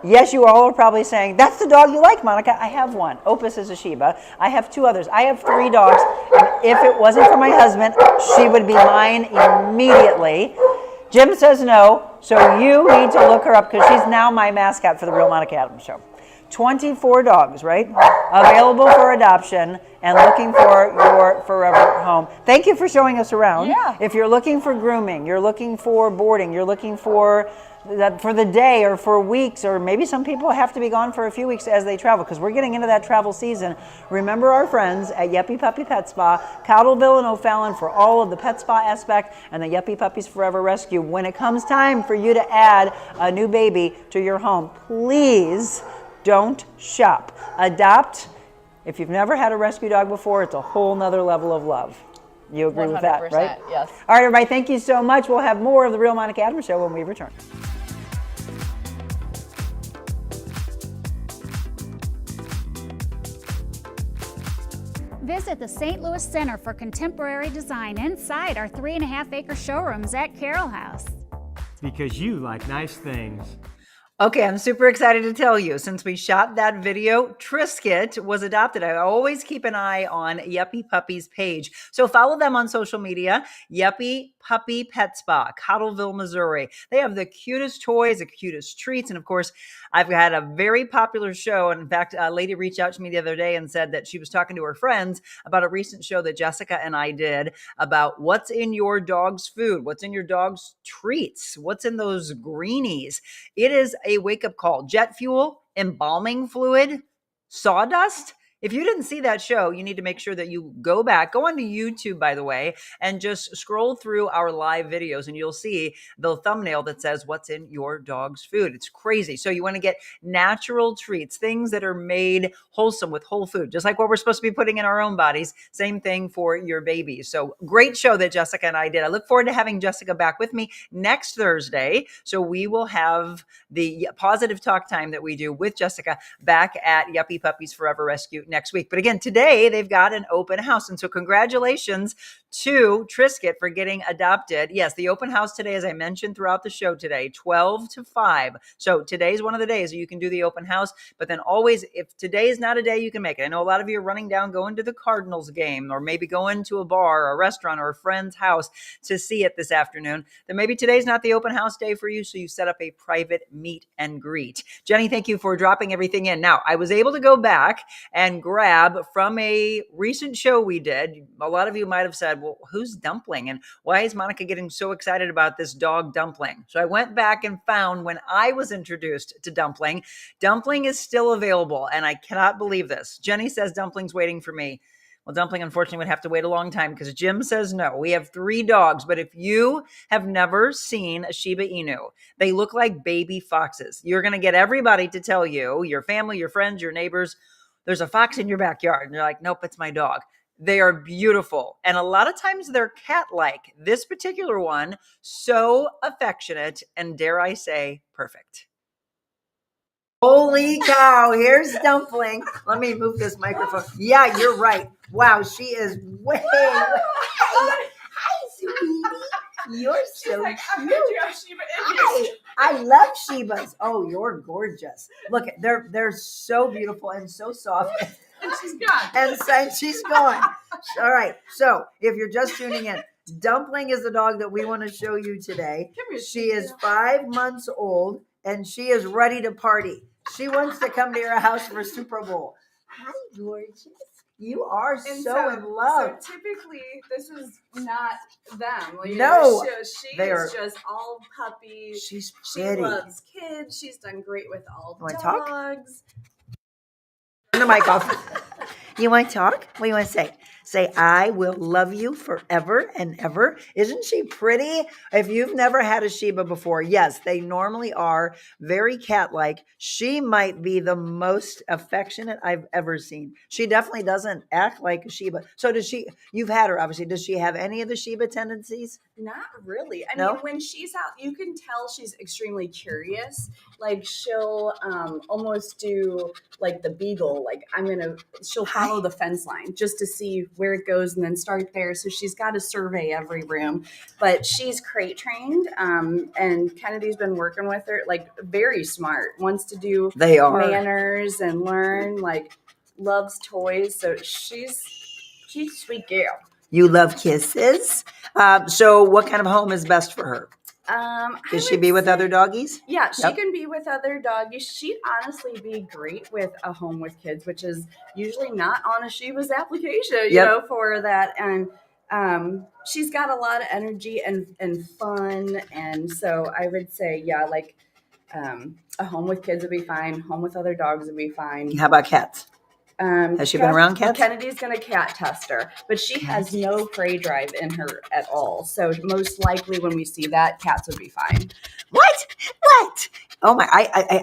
A: Yes, you all are probably saying, that's the dog you like, Monica. I have one. Opus is a Shiba. I have 2 others. I have 3 dogs. And if it wasn't for my husband, she would be mine immediately. Jim says no, so you need to look her up because she's now my mascot for the Real Monica Adams Show. 24 dogs, right? Available for adoption and looking for your forever home. Thank you for showing us around.
I: Yeah.
A: If you're looking for grooming, you're looking for boarding, you're looking for the day or for weeks, or maybe some people have to be gone for a few weeks as they travel because we're getting into that travel season. Remember our friends at Yuppy Puppy Pet Spa, Cottleville and O'Fallon for all of the pet spa aspect, and the Yuppy Puppies Forever Rescue. When it comes time for you to add a new baby to your home, please don't shop. Adopt. If you've never had a rescue dog before, it's a whole nother level of love. You agree with that, right?
I: Yes.
A: All right, everybody, thank you so much. We'll have more of the Real Monica Adams Show when we return.
G: Visit the St. Louis Center for Contemporary Design inside our 3.5-acre showrooms at Carroll House.
K: Because you like nice things.
A: Okay, I'm super excited to tell you, since we shot that video, Trisket was adopted. I always keep an eye on Yuppy Puppies page. So follow them on social media, Yuppy Puppy Pet Spa, Cottleville, Missouri. They have the cutest toys, the cutest treats. And of course, I've had a very popular show. And in fact, a lady reached out to me the other day and said that she was talking to her friends about a recent show that Jessica and I did about what's in your dog's food, what's in your dog's treats, what's in those greenies. It is a wake-up call. Jet fuel, embalming fluid, sawdust. If you didn't see that show, you need to make sure that you go onto YouTube, by the way, and just scroll through our live videos and you'll see the thumbnail that says what's in your dog's food. It's crazy. So you want to get natural treats, things that are made wholesome with whole food, just like what we're supposed to be putting in our own bodies. Same thing for your babies. So great show that Jessica and I did. I look forward to having Jessica back with me next Thursday. So we will have the positive talk time that we do with Jessica back at Yuppy Puppies Forever Rescue next week. But again, today they've got an open house. And so congratulations to Trisket for getting adopted. Yes, the open house today, as I mentioned throughout the show today, 12 to 5. So today's one of the days that you can do the open house. But then always, if today is not a day you can make it. I know a lot of you are running down, going to the Cardinals game, or maybe going to a bar or a restaurant or a friend's house to see it this afternoon. Then maybe today's not the open house day for you. So you set up a private meet and greet. Jenny, thank you for dropping everything in. Now, I was able to go back and grab from a recent show we did. A lot of you might have said, well, who's Dumpling? And why is Monica getting so excited about this dog Dumpling? So I went back and found when I was introduced to Dumpling. Dumpling is still available, and I cannot believe this. Jenny says Dumpling's waiting for me. Well, Dumpling, unfortunately, would have to wait a long time because Jim says no. We have 3 dogs, but if you have never seen a Shiba Inu, they look like baby foxes. You're going to get everybody to tell you, your family, your friends, your neighbors, there's a fox in your backyard. And you're like, nope, it's my dog. They are beautiful. And a lot of times they're cat-like. This particular one, so affectionate and, dare I say, perfect. Holy cow, here's Dumpling. Let me move this microphone. Yeah, you're right. Wow, she is way. Hi, sweetie. You're so cute. I love Shibas. Oh, you're gorgeous. Look, they're so beautiful and so soft.
I: And she's gone.
A: And she's gone. All right. So if you're just tuning in, Dumpling is the dog that we want to show you today. She is 5 months old and she is ready to party. She wants to come to your house for Super Bowl. Hi, gorgeous. You are
I: And
A: so in love.
I: So typically, this is not them. Like,
A: No,
I: she
A: they
I: is
A: are
I: just all puppies.
A: She's
I: She
A: pretty.
I: loves kids. She's done great with all
A: You wanna
I: dogs.
A: talk? Turn the mic off. You want to talk? What do you want to say? Say, I will love you forever and ever. Isn't she pretty? If you've never had a Shiba before, yes, they normally are very cat-like. She might be the most affectionate I've ever seen. She definitely doesn't act like a Shiba. So does she, you've had her, obviously. Does she have any of the Shiba tendencies?
I: Not really. I
A: No?
I: mean, when she's out, you can tell she's extremely curious. Like she'll almost do like the beagle. Like she'll follow the fence line just to see where it goes and then start there. So she's got to survey every room. But she's crate trained, and Kennedy's been working with her. Like very smart. Wants to do manners and learn. Like loves toys. So she's a sweet girl.
A: You love kisses. So what kind of home is best for her? Does she be with other doggies?
I: Yeah, she can be with other doggies. She'd honestly be great with a home with kids, which is usually not on a Shiba's application, you know, for that. And she's got a lot of energy and fun. And so I would say, yeah, like a home with kids would be fine. Home with other dogs would be fine.
A: How about cats? Has she been around cats?
I: Kennedy's going to cat test her, but she has no prey drive in her at all. So most likely when we see that, cats would be fine.
A: What? Oh my,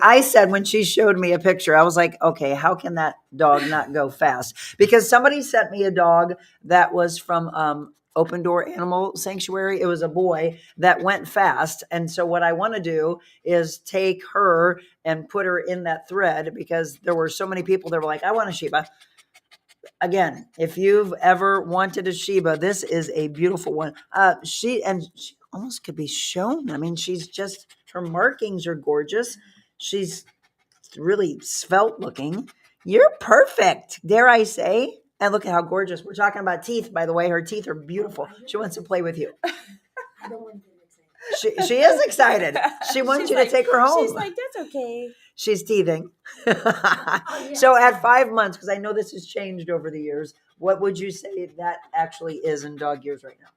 A: I said when she showed me a picture, I was like, okay, how can that dog not go fast? Because somebody sent me a dog that was from Open Door Animal Sanctuary. It was a boy that went fast. And so what I want to do is take her and put her in that thread, because there were so many people that were like, I want a Shiba. Again, if you've ever wanted a Shiba, this is a beautiful one. She almost could be shown. I mean, her markings are gorgeous. She's really svelte looking. You're perfect, dare I say. And look at how gorgeous. We're talking about teeth, by the way. Her teeth are beautiful. She wants to play with you. She is excited. She wants you to take her home.
I: She's like, that's okay.
A: She's teething. So at 5 months, because I know this has changed over the years, what would you say that actually is in dog years right now?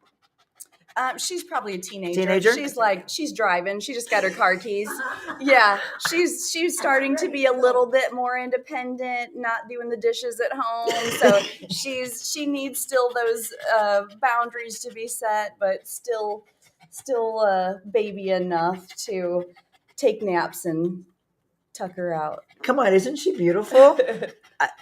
I: She's probably a teenager.
A: Teenager?
I: She's driving. She just got her car keys. Yeah, she's starting to be a little bit more independent, not doing the dishes at home. So she needs still those boundaries to be set, but still baby enough to take naps and tuck her out.
A: Come on, isn't she beautiful?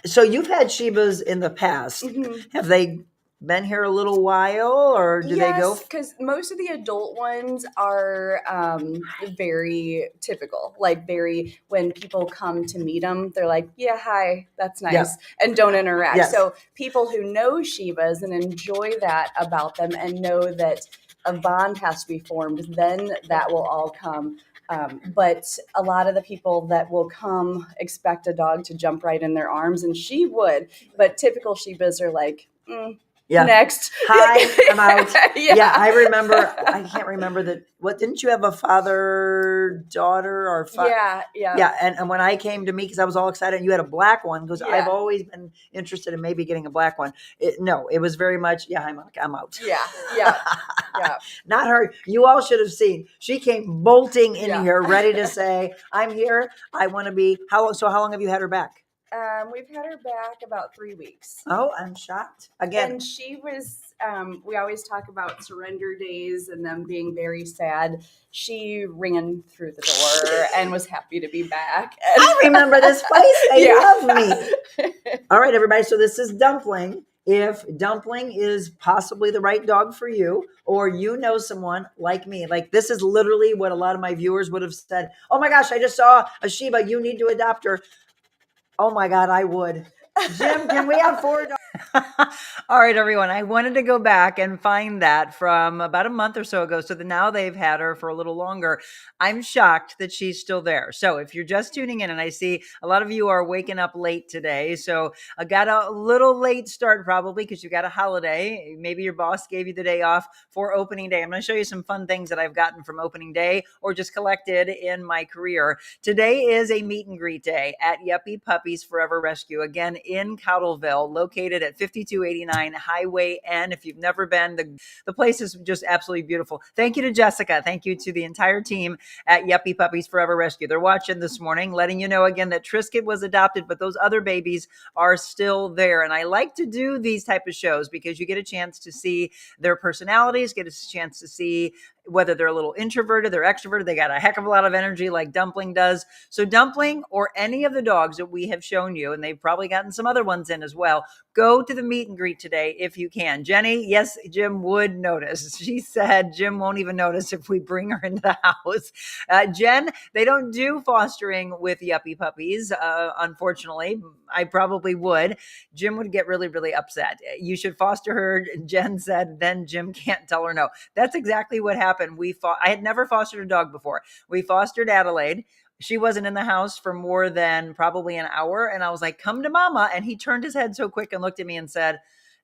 A: So you've had Shibas in the past.
I: Mm-hmm.
A: Have they been here a little while, or do they go?
I: Because most of the adult ones are very typical. Like when people come to meet them, they're like, yeah, hi, that's nice, and don't interact.
A: Yes.
I: So people who know Shibas and enjoy that about them and know that a bond has to be formed, then that will all come. But a lot of the people that will come expect a dog to jump right in their arms, and she would. But typical Shibas are like, next.
A: Hi, I'm out.
I: Yeah.
A: I remember. I can't remember what didn't you have a father-daughter or Yeah. And when I came to meet, because I was all excited, and you had a black one, because I've always been interested in maybe getting a black one. It was very much, hi, Monica, I'm out.
I: Yeah.
A: Not her. You all should have seen. She came bolting in here, ready to say, I'm here. I want to be. How long have you had her back?
I: We've had her back about 3 weeks.
A: Oh, I'm shocked. Again.
I: And she was, we always talk about surrender days and them being very sad. She ran through the door and was happy to be back.
A: I remember this place. They love me. All right, everybody. So this is Dumpling. If Dumpling is possibly the right dog for you, or you know someone like me, like this is literally what a lot of my viewers would have said. Oh my gosh, I just saw a Shiba. You need to adopt her. Oh my God, I would. Jim, can we have 4 dogs? All right, everyone. I wanted to go back and find that from about a month or so ago. So now they've had her for a little longer. I'm shocked that she's still there. So if you're just tuning in, and I see a lot of you are waking up late today. So I got a little late start probably because you got a holiday. Maybe your boss gave you the day off for opening day. I'm going to show you some fun things that I've gotten from opening day or just collected in my career. Today is a meet and greet day at Yuppy Puppies Forever Rescue, again in Cowdleville, located at 5289 Highway N. If you've never been, the place is just absolutely beautiful. Thank you to Jessica. Thank you to the entire team at Yuppy Puppies Forever Rescue. They're watching this morning, letting you know again that Trisket was adopted, but those other babies are still there. And I like to do these type of shows because you get a chance to see their personalities, get a chance to see whether they're a little introverted, they're extroverted, they got a heck of a lot of energy like Dumpling does. So Dumpling or any of the dogs that we have shown you, and they've probably gotten some other ones in as well, go to the meet and greet today if you can. Jenny, yes, Jim would notice. She said Jim won't even notice if we bring her into the house. Jen, they don't do fostering with Yuppy Puppies. Unfortunately, I probably would. Jim would get really, really upset. You should foster her, Jen said, then Jim can't tell her no. That's exactly what happened. I had never fostered a dog before. We fostered Adelaide. She wasn't in the house for more than probably an hour. And I was like, come to mama. And he turned his head so quick and looked at me and said,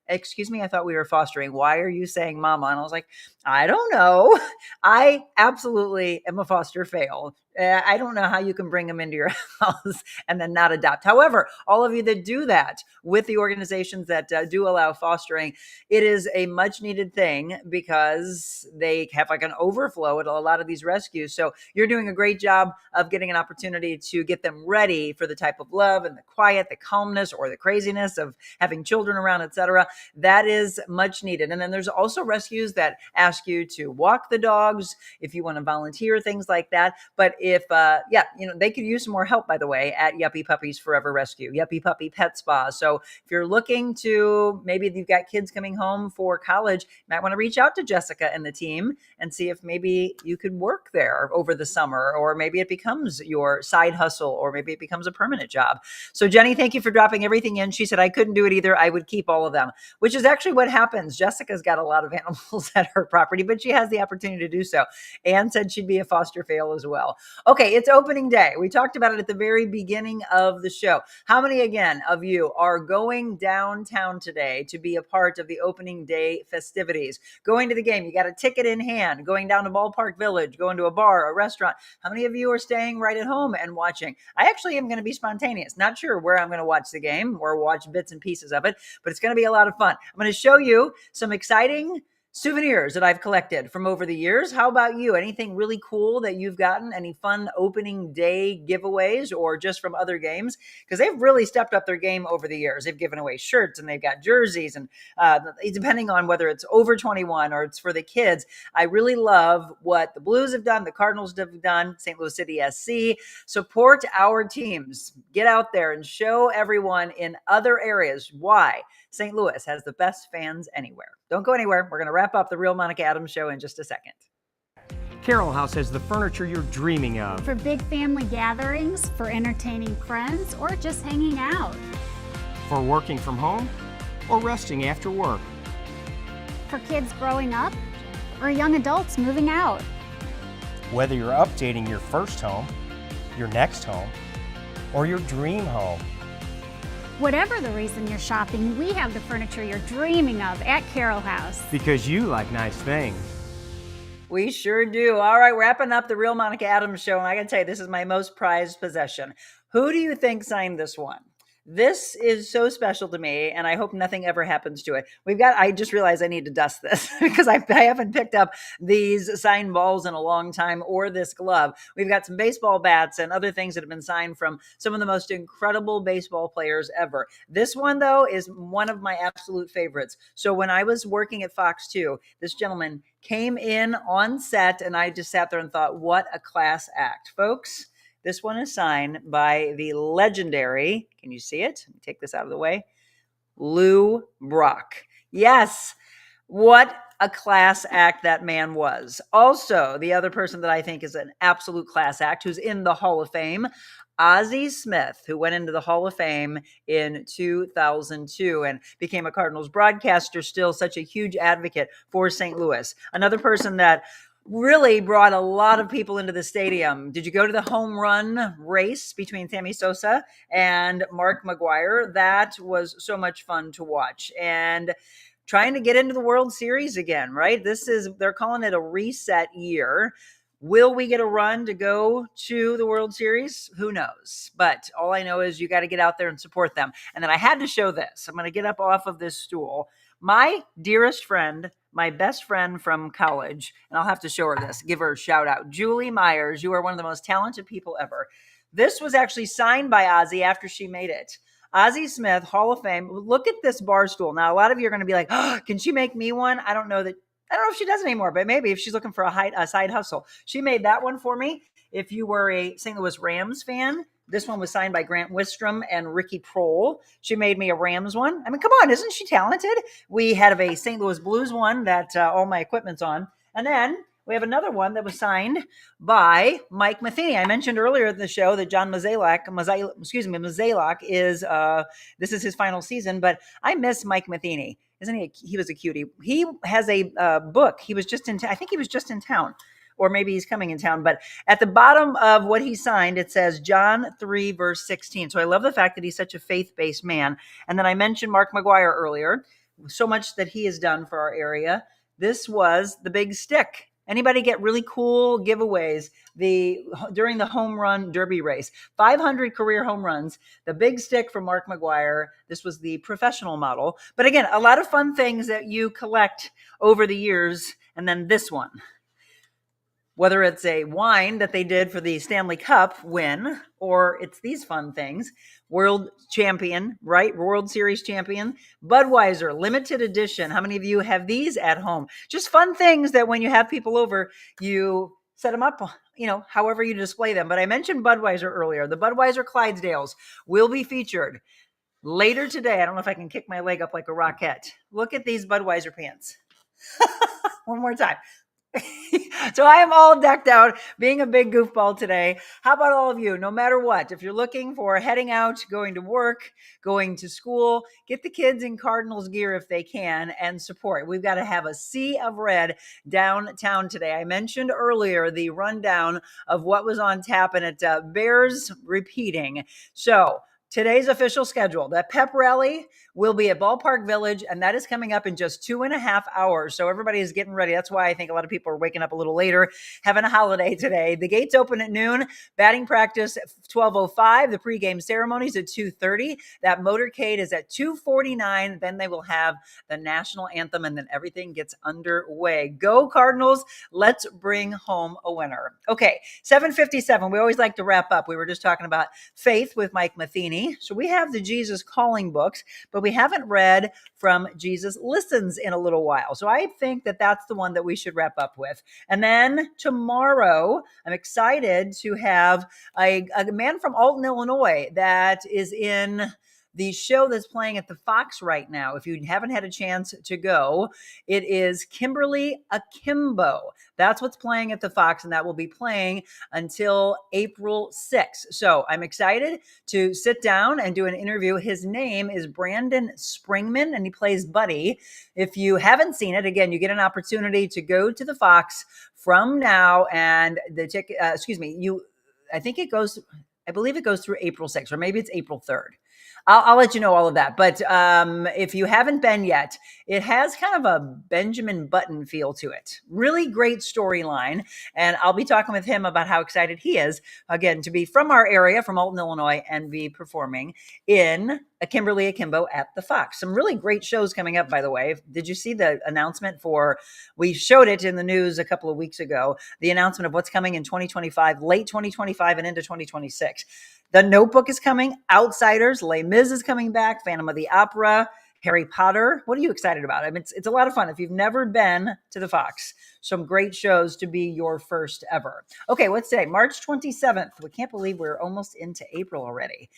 A: excuse me, I thought we were fostering. Why are you saying mama? And I was like, I don't know. I absolutely am a foster fail. I don't know how you can bring them into your house and then not adopt. However, all of you that do that with the organizations that do allow fostering, it is a much needed thing because they have like an overflow at a lot of these rescues. So you're doing a great job of getting an opportunity to get them ready for the type of love and the quiet, the calmness, or the craziness of having children around, etc. That is much needed. And then there's also rescues that ask you to walk the dogs if you want to volunteer, things like that. But if, they could use some more help, by the way, at Yuppy Puppies Forever Rescue, Yuppy Puppy Pet Spa. So if you're looking to, maybe you've got kids coming home for college, you might want to reach out to Jessica and the team and see if maybe you could work there over the summer, or maybe it becomes your side hustle, or maybe it becomes a permanent job. So Jenny, thank you for dropping everything in. She said, I couldn't do it either. I would keep all of them, which is actually what happens. Jessica's got a lot of animals at her property, but she has the opportunity to do so. Anne said she'd be a foster fail as well. Okay, it's opening day. We talked about it at the very beginning of the show. How many, again, of you are going downtown today to be a part of the opening day festivities? Going to the game, you got a ticket in hand, going down to Ballpark Village, going to a bar, a restaurant. How many of you are staying right at home and watching? I actually am going to be spontaneous. Not sure where I'm going to watch the game or watch bits and pieces of it, but it's going to be a lot of fun. I'm going to show you some exciting souvenirs that I've collected from over the years. How about you? Anything really cool that you've gotten? Any fun opening day giveaways or just from other games? Because they've really stepped up their game over the years. They've given away shirts and they've got jerseys, and depending on whether it's over 21 or it's for the kids. I really love what the Blues have done, the Cardinals have done, St. Louis City SC. Support our teams. Get out there and show everyone in other areas why St. Louis has the best fans anywhere. Don't go anywhere. We're going to wrap up the Real Monica Adams show in just a second.
K: Carroll House has the furniture you're dreaming of.
G: For big family gatherings, for entertaining friends, or just hanging out.
K: For working from home or resting after work.
G: For kids growing up, or young adults moving out.
L: Whether you're updating your first home, your next home, or your dream home.
G: Whatever the reason you're shopping, we have the furniture you're dreaming of at Carroll House.
K: Because you like nice things.
A: We sure do. All right, wrapping up the Real Monica Adams show. And I can tell you, this is my most prized possession. Who do you think signed this one? This is so special to me, and I hope nothing ever happens to it. I just realized I need to dust this because I haven't picked up these signed balls in a long time, or this glove. We've got some baseball bats and other things that have been signed from some of the most incredible baseball players ever. This one, though, is one of my absolute favorites. So when I was working at Fox 2, this gentleman came in on set, and I just sat there and thought, what a class act, folks. This one is signed by the legendary, can you see it? Let me take this out of the way. Lou Brock. Yes, what a class act that man was. Also, the other person that I think is an absolute class act who's in the Hall of Fame, Ozzie Smith, who went into the Hall of Fame in 2002 and became a Cardinals broadcaster, still such a huge advocate for St. Louis. Another person that really brought a lot of people into the stadium. Did you go to the home run race between Sammy Sosa and Mark McGwire? That was so much fun to watch. And trying to get into the World Series again, right? They're calling it a reset year. Will we get a run to go to the World Series? Who knows? But all I know is you got to get out there and support them. And then I had to show this. I'm going to get up off of this stool. My dearest friend, my best friend from college, and I'll have to show her this, give her a shout out. Julie Myers, you are one of the most talented people ever. This was actually signed by Ozzie after she made it. Ozzie Smith, Hall of Fame. Look at this bar stool. Now, a lot of you are going to be like, oh, can she make me one? I don't know if she does anymore, but maybe if she's looking for a side hustle. She made that one for me. If you were a St. Louis Rams fan, this one was signed by Grant Wistrom and Ricky Prohl. She made me a Rams one. I mean, come on, isn't she talented? We had a St. Louis Blues one that all my equipment's on. And then we have another one that was signed by Mike Matheny. I mentioned earlier in the show that John Mozeliak is, this is his final season, but I miss Mike Matheny. Isn't he? He was a cutie. He has a book. He was just I think he was just in town, or maybe he's coming in town. But at the bottom of what he signed, it says John 3, verse 16. So I love the fact that he's such a faith-based man. And then I mentioned Mark McGwire earlier, so much that he has done for our area. This was the big stick. Anybody get really cool giveaways during the home run derby race? 500 career home runs, the big stick from Mark McGwire. This was the professional model. But again, a lot of fun things that you collect over the years. And then this one. Whether it's a wine that they did for the Stanley Cup win, or it's these fun things. World champion, right? World Series champion. Budweiser, limited edition. How many of you have these at home? Just fun things that when you have people over, you set them up, however you display them. But I mentioned Budweiser earlier. The Budweiser Clydesdales will be featured later today. I don't know if I can kick my leg up like a rocket. Look at these Budweiser pants. One more time. So I am all decked out, being a big goofball today. How about all of you? No matter what, if you're looking for heading out, going to work, going to school, get the kids in Cardinals gear if they can and support. We've got to have a sea of red downtown today. I mentioned earlier the rundown of what was on tap, and it bears repeating. So today's official schedule, that pep rally will be at Ballpark Village, and that is coming up in just 2.5 hours. So everybody is getting ready. That's why I think a lot of people are waking up a little later, having a holiday today. The gates open at noon, batting practice at 12:05, the pregame ceremonies at 2:30. That motorcade is at 2:49. Then they will have the national anthem, and then everything gets underway. Go Cardinals. Let's bring home a winner. Okay, 7:57. We always like to wrap up. We were just talking about faith with Mike Matheny. So we have the Jesus Calling books, but we haven't read from Jesus Listens in a little while. So I think that that's the one that we should wrap up with. And then tomorrow, I'm excited to have a man from Alton, Illinois that is in the show that's playing at the Fox right now. If you haven't had a chance to go, it is Kimberly Akimbo. That's what's playing at the Fox, and that will be playing until April 6th. So I'm excited to sit down and do an interview. His name is Brandon Springman, and he plays Buddy. If you haven't seen it, again, you get an opportunity to go to the Fox from now, and the ticket, I believe it goes through April 6th, or maybe it's April 3rd. I'll let you know all of that. But if you haven't been yet, it has kind of a Benjamin Button feel to it. Really great storyline. And I'll be talking with him about how excited he is, again, to be from our area, from Alton, Illinois, and be performing in a Kimberly Akimbo at the Fox. Some really great shows coming up, by the way. Did you see the announcement we showed it in the news a couple of weeks ago, the announcement of what's coming in 2025, late 2025 and into 2026. The Notebook is coming, Outsiders, Les Mis is coming back, Phantom of the Opera, Harry Potter. What are you excited about? I mean, it's a lot of fun. If you've never been to the Fox, some great shows to be your first ever. Okay, what's today? March 27th. We can't believe we're almost into April already.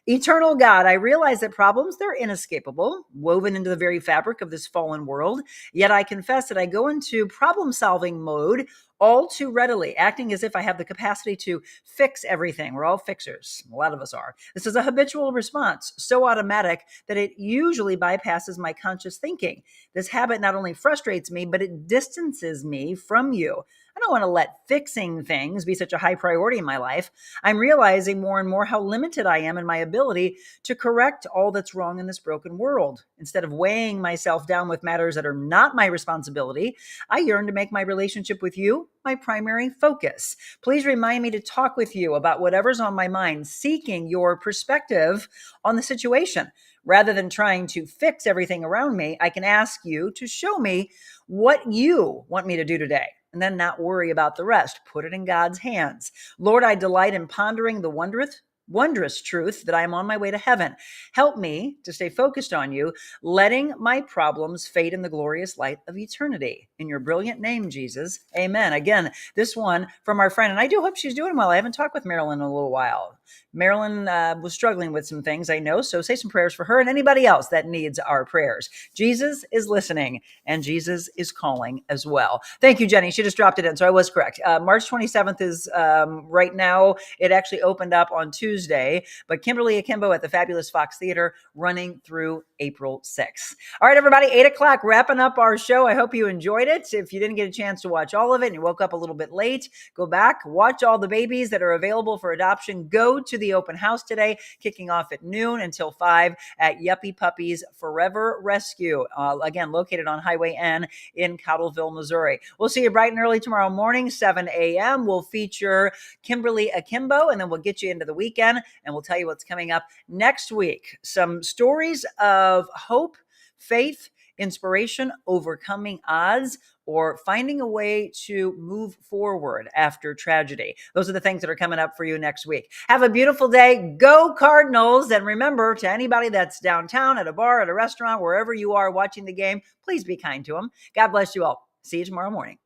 A: Eternal God, I realize that problems, they're inescapable, woven into the very fabric of this fallen world. Yet I confess that I go into problem-solving mode all too readily, acting as if I have the capacity to fix everything. We're all fixers. A lot of us are. This is a habitual response, so automatic that it usually bypasses my conscious thinking. This habit not only frustrates me, but it distances me from you. I don't want to let fixing things be such a high priority in my life. I'm realizing more and more how limited I am in my ability to correct all that's wrong in this broken world. Instead of weighing myself down with matters that are not my responsibility, I yearn to make my relationship with you my primary focus. Please remind me to talk with you about whatever's on my mind, seeking your perspective on the situation. Rather than trying to fix everything around me, I can ask you to show me what you want me to do today, and then not worry about the rest. Put it in God's hands. Lord, I delight in pondering the wondrous truth that I am on my way to heaven. Help me to stay focused on you, letting my problems fade in the glorious light of eternity. In your brilliant name, Jesus. Amen. Again, this one from our friend, and I do hope she's doing well. I haven't talked with Marilyn in a little while. Marilyn was struggling with some things, I know, so say some prayers for her and anybody else that needs our prayers. Jesus is listening, and Jesus is calling as well. Thank you, Jenny. She just dropped it in, so I was correct. March 27th is right now. It actually opened up on Tuesday, but Kimberly Akimbo at the Fabulous Fox Theater running through April 6th. All right, everybody, 8 o'clock, wrapping up our show. I hope you enjoyed it. If you didn't get a chance to watch all of it and you woke up a little bit late, go back, watch all the babies that are available for adoption. Go to the open house today, kicking off at noon until 5 at Yuppy Puppies Forever Rescue. Again, located on Highway N in Cottleville, Missouri. We'll see you bright and early tomorrow morning, 7 a.m. We'll feature Kimberly Akimbo, and then we'll get you into the weekend, and we'll tell you what's coming up next week. Some stories of hope, faith, inspiration, overcoming odds, or finding a way to move forward after tragedy. Those are the things that are coming up for you next week. Have a beautiful day. Go Cardinals. And remember, to anybody that's downtown, at a bar, at a restaurant, wherever you are watching the game, please be kind to them. God bless you all. See you tomorrow morning.